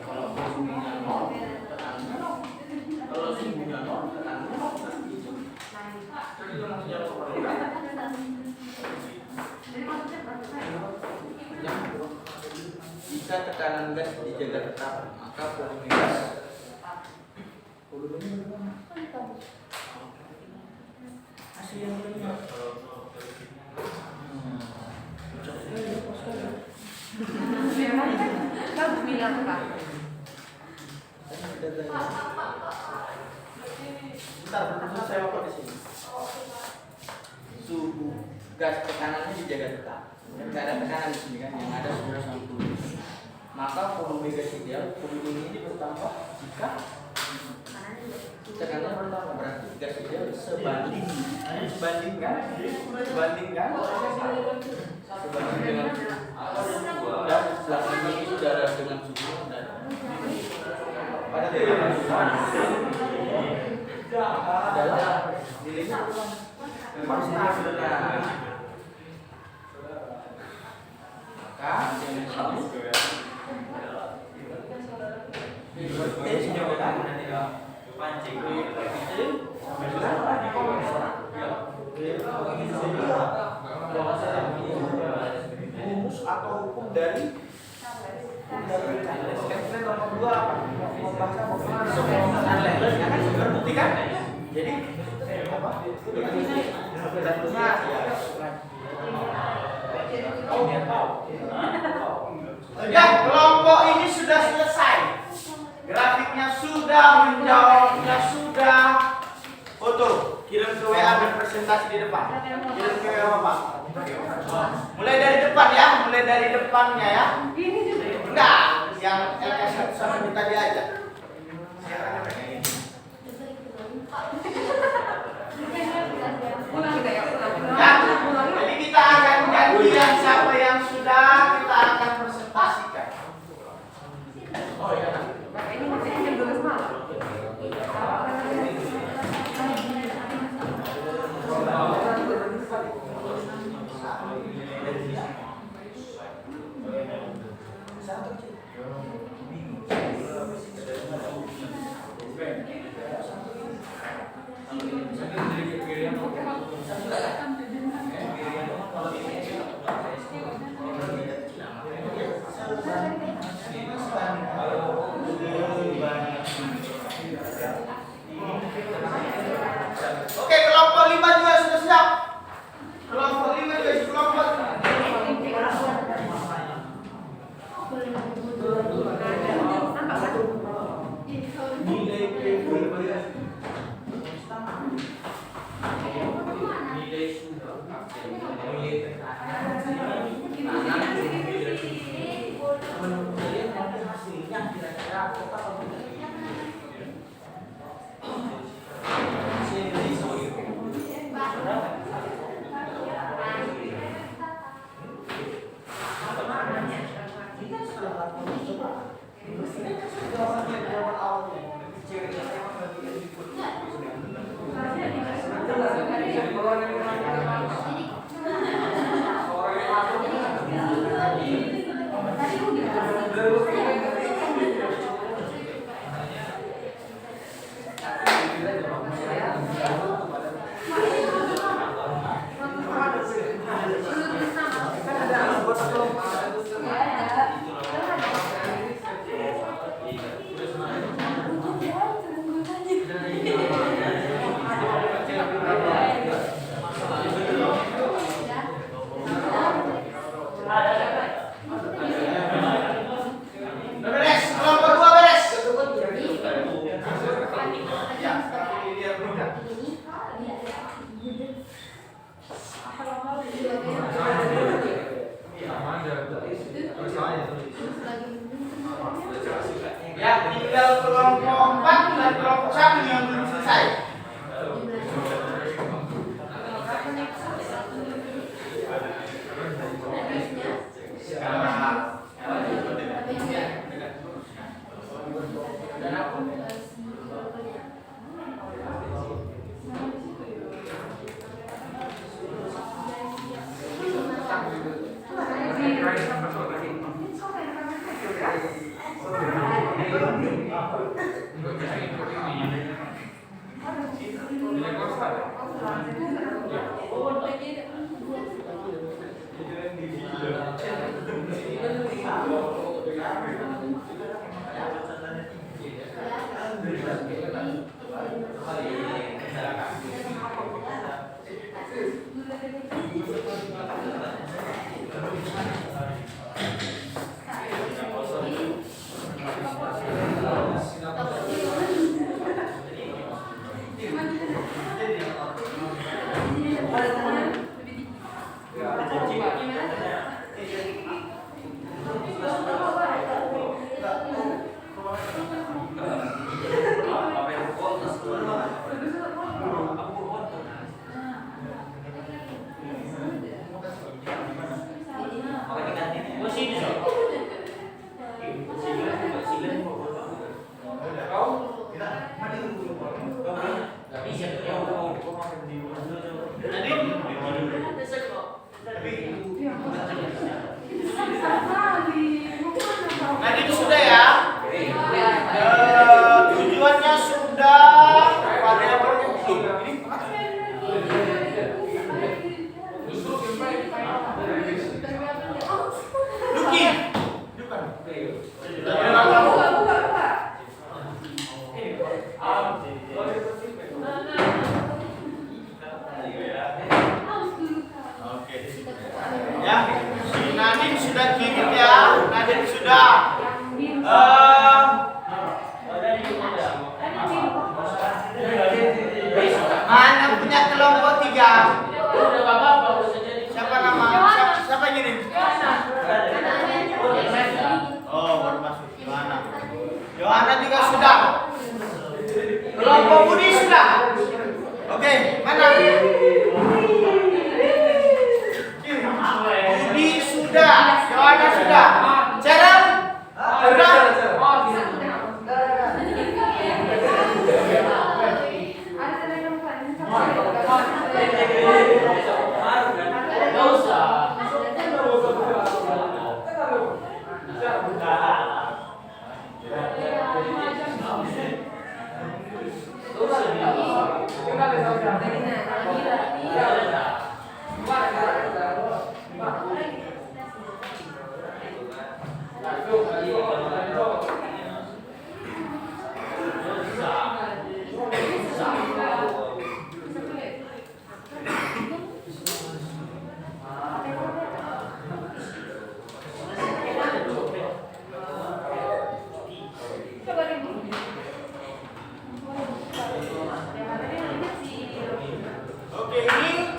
Kalau suhunya nol, tekan nol. Jika tekanan gas dijaga tetap, maka volume gas Bentar, belum saya apa di sini. suhu gas tekanannya dijaga tetap. Dan nggak ada tekanan di sini kan, yang ada 960. Maka volume gas ideal, volume ini bertambah jika tekanannya bertambah, berarti gas ideal sebanding Bandingkan dengan dan belakangnya itu udara dengan suhu dan pada adalah nilainya rumus atau hukum dari Kepler nomor 2 apa? Membahas terbukti kan? Jadi apa? Ya, kelompok ini sudah selesai. Grafiknya sudah, menjawabnya sudah. Foto, kirim ke WA dan presentasi di depan. Kirim ke WA Bapak. Mulai dari depan ya, mulai dari depannya ya. Enggak, yang LK1 sama kita diajak. Ya, jadi kita akan gantian siapa yang sudah kita akan presentasikan. Oh iya. Oke, kelompok 5 juga sudah siap. Kelompok 5 juga kelompok. Menurut kalian nanti hasilnya kira-kira apa? Ya, tinggal kelompok 4 dan kelompok 1 yang belum selesai. Nadine sudah ya? Tujuannya sudah, variabelnya belum. Luki, ya, si Nadine sudah kirim ya, Nadine sudah. Mana punya kelompok 3? Siapa nama? Siapa yang kirim? Oh, baru masuk. Yohana. Yohana juga sudah. Kelompok Budi sudah. Oke, mana? Budi sudah. Yohana sudah. Cerem? Sudah? Oke, ini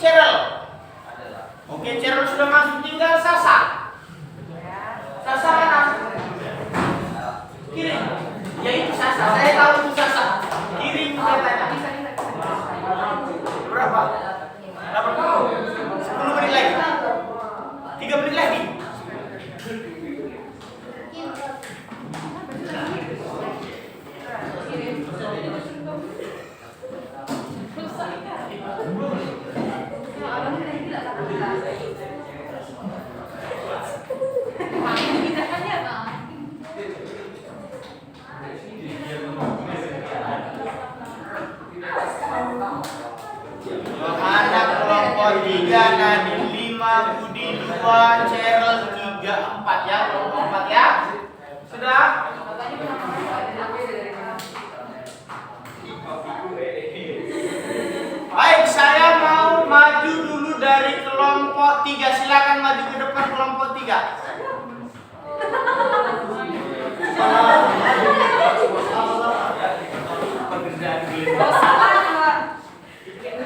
3.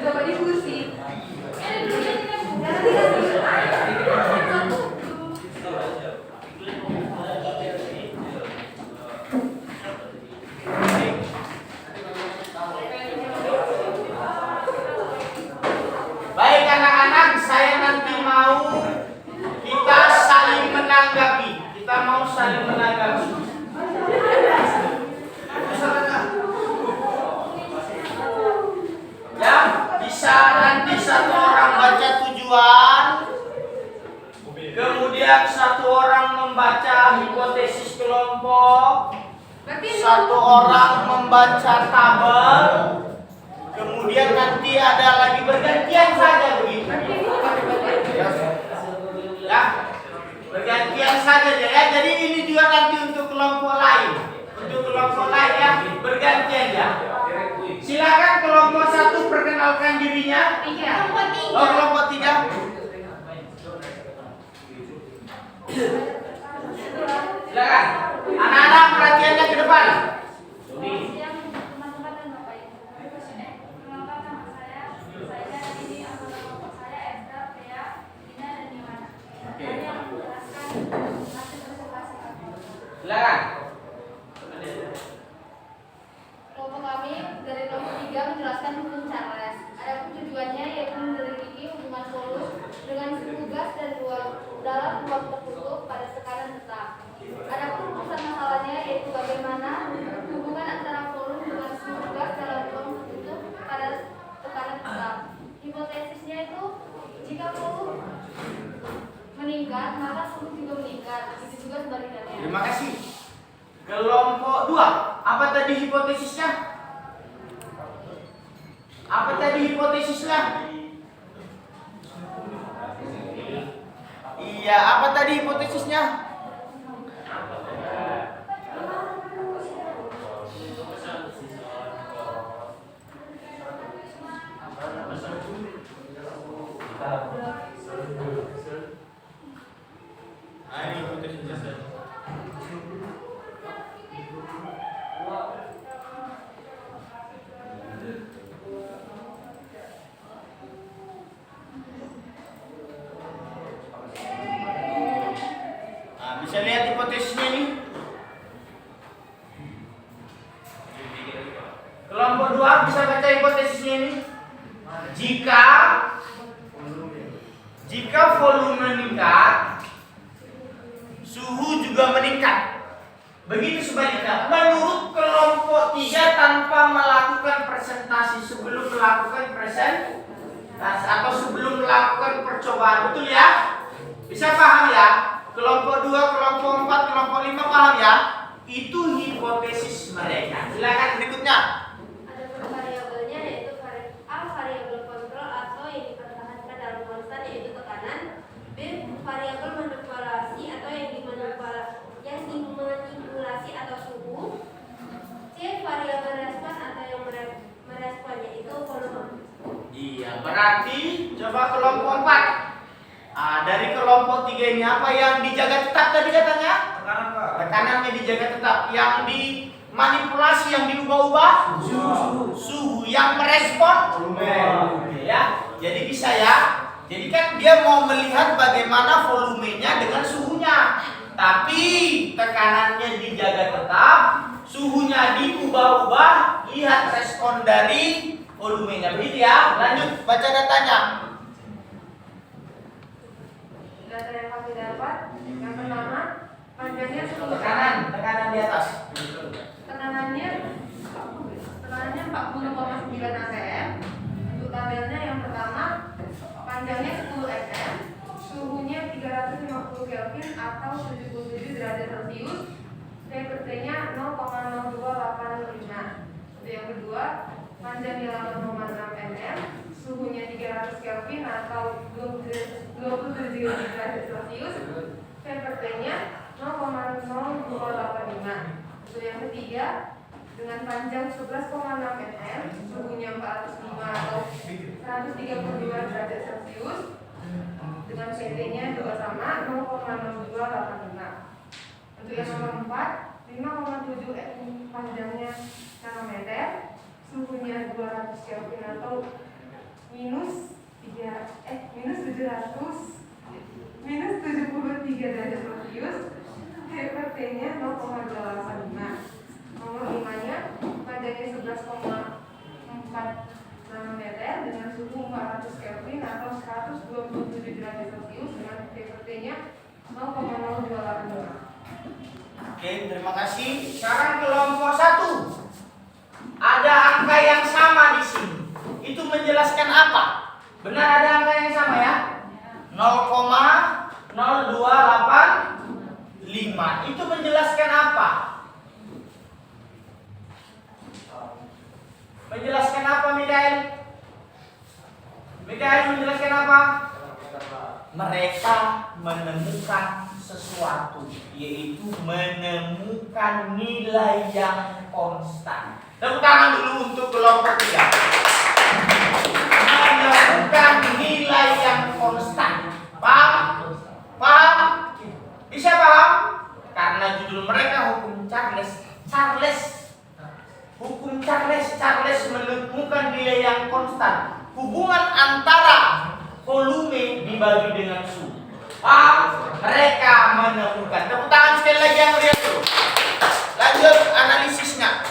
Coba diskusi. Baik anak-anak, saya nanti mau kita saling menanggapi. Kita mau saling menanggapi. Ya, bisa nanti satu orang baca tujuan, kemudian satu orang membaca hipotesis kelompok, satu orang membaca tabel, kemudian nanti ada lagi bergantian saja begitu. Ya, bergantian saja ya. Jadi ini juga nanti untuk kelompok lain. Untuk kelompok lain ya, bergantian ya. Silakan kelompok 1 perkenalkan dirinya. Oh, kelompok 3. Silakan. Anak-anak perhatiannya ke depan. Silakan. Kelompok kami dari kelompok 3 menjelaskan hukum Charles. Adapun tujuannya yaitu meneliti hubungan volume dengan suhu gas dan dalam ruang tertutup pada tekanan tetap. Adapun rumusan masalahnya yaitu bagaimana hubungan antara volume dengan suhu gas dalam ruang tertutup pada tekanan tetap. Hipotesisnya itu jika volume meningkat maka suhu juga meningkat. Itu juga sebaliknya. Terima kasih. Kelompok 2, apa tadi hipotesisnya? Apa tadi hipotesisnya? Iya, apa tadi hipotesisnya? Ini hipotesisnya. Bisa lihat hipotesisnya ini. Kelompok 2 bisa baca hipotesisnya ini. Jika volume meningkat, suhu juga meningkat. Begitu sebaliknya. Menurut kelompok 3 tanpa melakukan presentasi sebelum melakukan presentasi atau sebelum melakukan percobaan, betul ya? Bisa paham ya? Kelompok 2, kelompok 4, kelompok 5 paham ya? Itu hipotesis mereka. Silakan berikutnya. Ada variabelnya yaitu A variabel kontrol atau yang dipertahankan dalam konstan yaitu tekanan. B variabel manipulasi atau yang dimanipulasi atau suhu. C variabel respon atau yang merespon yaitu volume. Iya, berarti coba kelompok 4. Dari kelompok 3 ini apa yang dijaga tetap tadi katanya? Tekanan, Pak. Tekanannya dijaga tetap. Yang dimanipulasi, yang diubah-ubah? Suhu. Yang merespon? Volume. Ya. Jadi bisa ya. Jadi kan dia mau melihat bagaimana volumenya dengan suhunya. Tapi tekanannya dijaga tetap, suhunya diubah-ubah, lihat respon dari volumenya. Begitu ya. Lanjut baca datanya. Data yang kami dapat, yang pertama panjangnya 10 Tekanan di atas. tekanannya 40,9 atm. Untuk tabelnya yang pertama panjangnya 10 cm, suhunya 350 Kelvin atau 77 derajat Celcius, temperaturenya 0,0285. Untuk yang kedua panjangnya 8,6 mm, suhunya 300 Kelvin atau 27 derajat Celcius, temperaturenya 0,0285. Untuk yang ketiga dengan panjang 11,6 mm, suhunya 405 atau 132 derajat Celcius, dengan PT-nya juga sama 0,0286. Untuk yang nomor 4, 5,7 panjangnya nanometer, suhunya 200 Kelvin atau minus 73 derajat Celcius, HPT-nya 0,285. Nomor 5-nya panjangnya 11,4 nanometer dengan suhu 400 Kelvin atau 127 derajat Celcius dengan HPT-nya 0,0285. Oke, terima kasih. Sekarang kelompok 1. Ada angka yang sama di sini. Itu menjelaskan apa? Benar ada angka yang sama ya? 0,0285. Itu menjelaskan apa? Menjelaskan apa, Mikael? Mikael menjelaskan apa? Mereka menemukan sesuatu, yaitu menemukan nilai yang konstan. Tepuk tangan dulu untuk kelompok 3. Menemukan nilai yang konstan. Paham? Paham? Bisa paham? Karena judul mereka hukum Charles. Hukum Charles menemukan nilai yang konstan. Hubungan antara volume dibagi dengan suhu. Mereka menemukan. Tepuk tangan sekali lagi yang meriah itu. Lanjut analisisnya.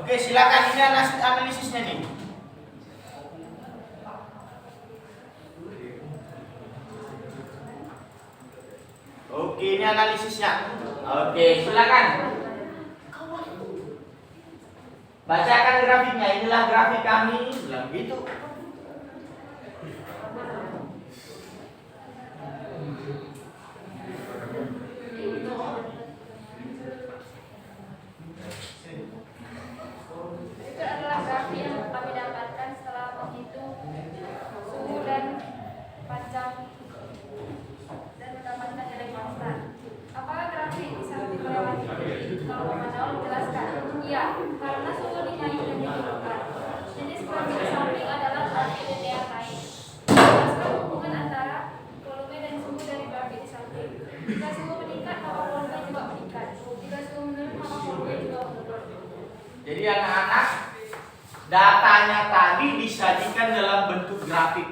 Oke, silakan, ini analisisnya nih. Oke, ini analisisnya. Oke, silakan. Bacakan grafiknya. Inilah grafik kami. Bilang gitu. Itu adalah grafik yang kami dapatkan setelah menghitung suhu dan panjang dan mendapatkan nilai konstan. Apakah grafik bisa melewati kalau Bapak menjelaskan? Iya, karena suhu dinaik dan diturunkan. Jenis grafik samping adalah grafik linear naik. Jelaskan hubungan antara volume dan suhu dari grafik di samping. Jika suhu meningkat, maka volume juga meningkat. Jika suhu menurun, maka volume juga menurun. Jadi anak-anak, datanya tadi disajikan dalam bentuk grafik.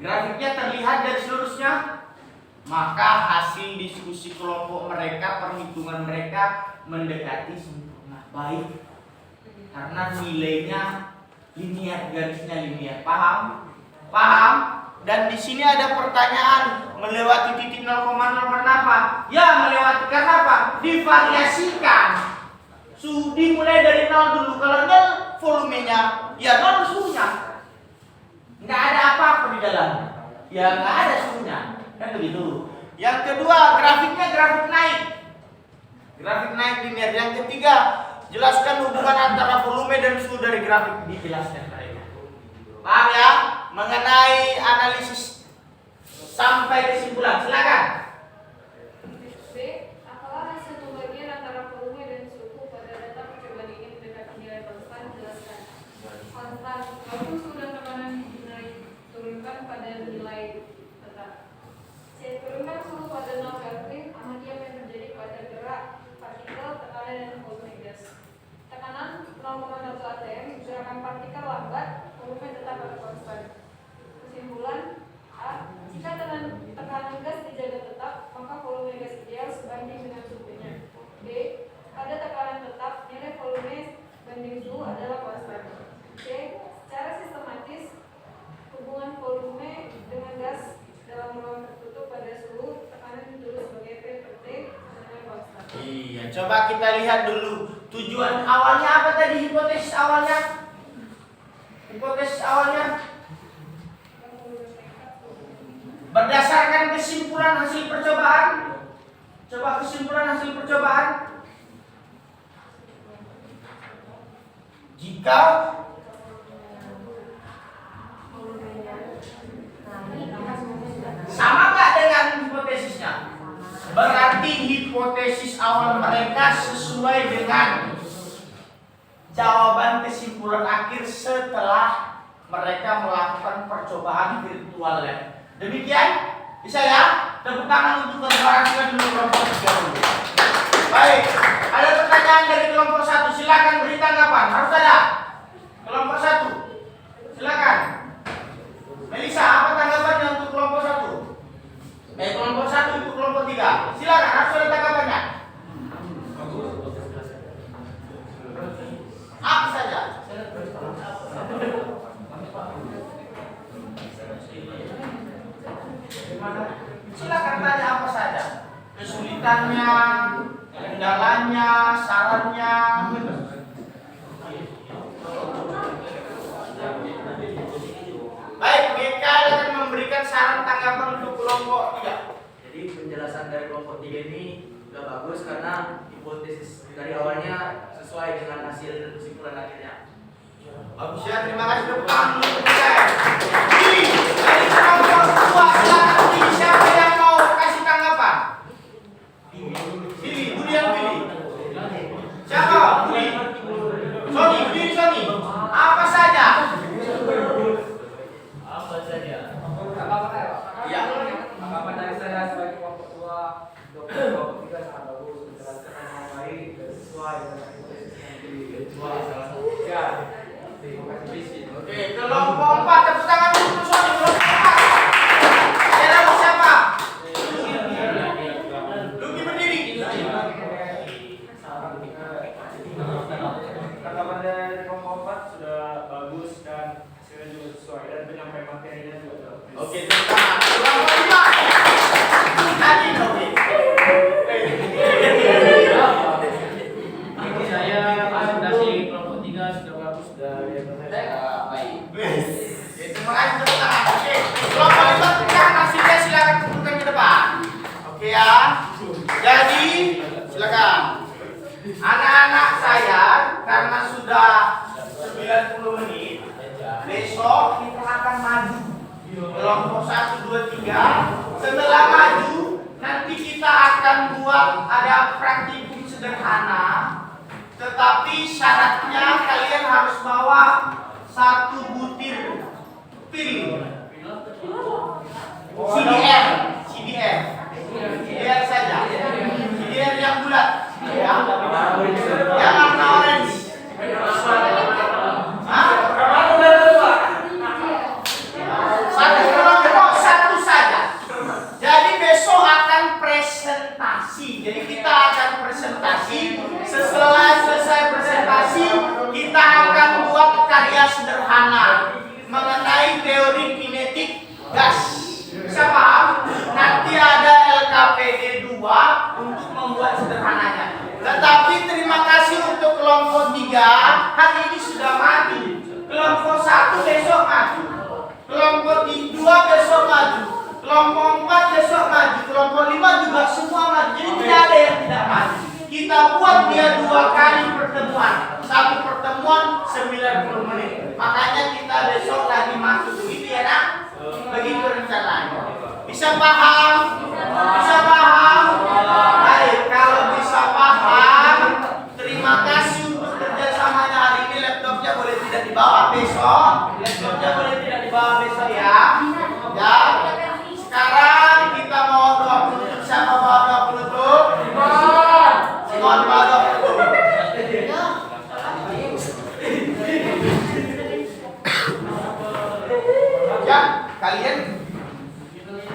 Grafiknya terlihat dari seluruhnya. Maka hasil diskusi kelompok mereka, perhitungan mereka mendekati sempurna, baik. Karena nilainya linear, garisnya linear. Paham? Paham? Dan di sini ada pertanyaan, melewati titik 0,0 karena apa? Ya, melewati karena apa? Divariasikan. Suhu dimulai dari 0 dulu. Kalau 0 volumenya, ya 0 suhunya. Nggak ada apa-apa di dalamnya. Ya nggak ada suhunya. Kan begitu. Yang kedua, grafiknya grafik naik. Grafik naik linear. Yang ketiga, jelaskan hubungan antara volume dan suhu dari grafik. Dijelaskan mereka. Paham ya? Mengenai analisis sampai kesimpulan. Silakan. B. Apalah hasil pembagian antara volume dan suhu pada data percobaan ini mendekati nilai konstan? Jelaskan. Konstan, walaupun suhu dan tekanan turunkan pada nilai tetap. C. Turunkan suhu pada 0 Kelvin, amati apa yang terjadi pada gerak partikel, tekanan dan volume gas. Tekanan 0,1 atm, gerakan partikel lambat, volume tetap pada konstan. Kesimpulan A. Jika tekanan gas dijaga tetap, maka volume gas ideal sebanding dengan suhunya. B. Pada tekanan tetap, nilai volume banding suhu adalah konstan. C. Secara sistematis, hubungan volume dengan gas dalam ruang tertutup pada suhu tekanan ditulis sebagai P per T dengan konstan. Iya, coba kita lihat dulu tujuan awalnya apa tadi, hipotesis awalnya? Hipotesis awalnya berdasarkan kesimpulan hasil percobaan. Coba kesimpulan hasil percobaan. Jika sama nggak dengan hipotesisnya? Berarti awal mereka sesuai dengan jawaban kesimpulan akhir setelah mereka melakukan percobaan virtual lab. Demikian, bisa ya? Tepuk tangan untuk keberhasilan dulu kelompok 3 dulu. Baik, ada pertanyaan dari kelompok 1, silakan beri tanggapan. Harus ada. Kelompok 1, silakan. Melisa, apa tanggapannya untuk kelompok 1? Kelompok 1 untuk kelompok 3. Silakan, harus ada tanggapannya. Apa saja? Silakan tanya apa saja. Kesulitannya, kendalanya, sarannya. Baik, mereka akan memberikan saran tanggapan untuk kelompok 3. Jadi penjelasan dari kelompok 3 ini sudah bagus karena hipotesis dari awalnya sesuai dengan hasil kesimpulan akhirnya. Bagus ya, terima kasih tepuk tangan dulu untuk saya. Jadi, dari kelompok 2 silakan pilih siapa yang mau kasih tanggapan. Pilih, Budi yang pilih. Siapa? Budi. Sony, Budi Sony. Apa saja? Ya. Tanggapan dari saya sebagai kelompok 2 untuk kelompok 3 sangat bagus, menjelaskan dengan baik dan sesuai dengan hipotesis yang ditulis salah satu. Ya, terima kasih. Oke, kelompok 4 tepuk tangan dulu untuk Sony. Kelompok 4. Saya tahu siapa? Luki berdiri. Tanggapan dari kelompok 4 sudah bagus dan hasilnya juga sesuai dan penyampaian materinya juga bagus. Oke, tepuk tangan. Kelompok 5. Adi, oke. Saya presentasi kelompok 3 sudah bagus dari Baik. Terima kasih tepuk tangan. Oke, kelompok 5 tekan hasilnya silakan kumpulkan ke depan. Oke ya. Jadi silakan. Anak-anak saya karena sudah 90 menit, besok kita akan maju. Kelompok 1, 2, 3. Setelah maju, nanti kita akan buat ada praktikum sederhana. Tetapi syaratnya kalian harus bawa 1 butir pil CDR saja, CDR yang bulat, ya, yang warna orange. Satu saja. Jadi besok akan presentasi. Jadi kita akan presentasi. Setelah selesai presentasi, kita akan buat karya sederhana mengenai teori kinetik gas. Bisa paham? Nanti ada LKPD 2 untuk membuat sederhananya. Tetapi terima kasih untuk kelompok 3, hari ini sudah maju. Kelompok 1 besok maju. Kelompok 2 besok maju. Kelompok 4 besok maju. Kelompok 5 juga semua maju. Jadi tidak ada yang tidak maju. Kita buat dia 2 kali pertemuan. Satu pertemuan 90 menit. Makanya kita besok lagi masuk. Begitu ya nak? Begitu rencananya. Bisa paham? Bisa paham? Baik, kalau bisa paham, terima kasih untuk kerjasamanya hari ini. Laptopnya boleh tidak dibawa besok. Laptopnya boleh tidak dibawa besok ya. Ya. Sekarang kita mau doa penutup. Siapa bawa doa penutup? Simon bawa doa penutup. Ya, kalian.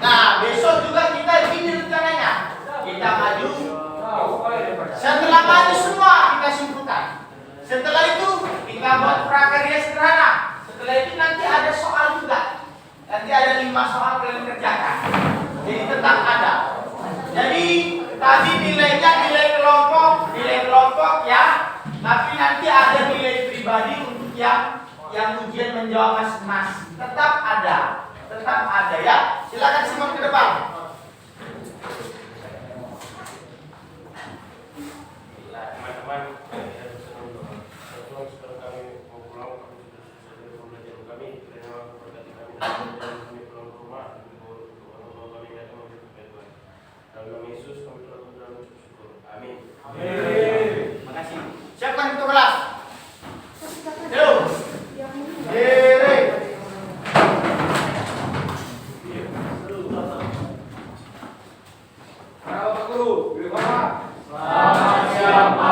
Nah, besok juga kita gini rencananya. Kita maju. Setelah maju semua kita simpulkan. Setelah itu kita buat prakarya sederhana. Setelah itu nanti ada soal juga. Nanti ada 5 soal kalian kerjakan. Jadi tetap ada. Jadi tadi nilainya nilai kelompok ya. Tapi nanti ada nilai pribadi untuk yang ujian menjawab masing-masing. Tetap ada ya. Silakan Simon ke depan. Teman-teman, setelah kami mau pulang, kami sudah selesai dari pembelajaran kami. Terima kasih kami dan kami pulang ke rumah untuk orang tua kami yang datang dari Tuhan. Dalam nama Yesus kami telah berdoa dan bersyukur. Amin. Terima kasih. Siapa yang ketua kelas? Ayo. Diri. Para Bapak Guru, Guru Bapak. Selamat siang, Pak.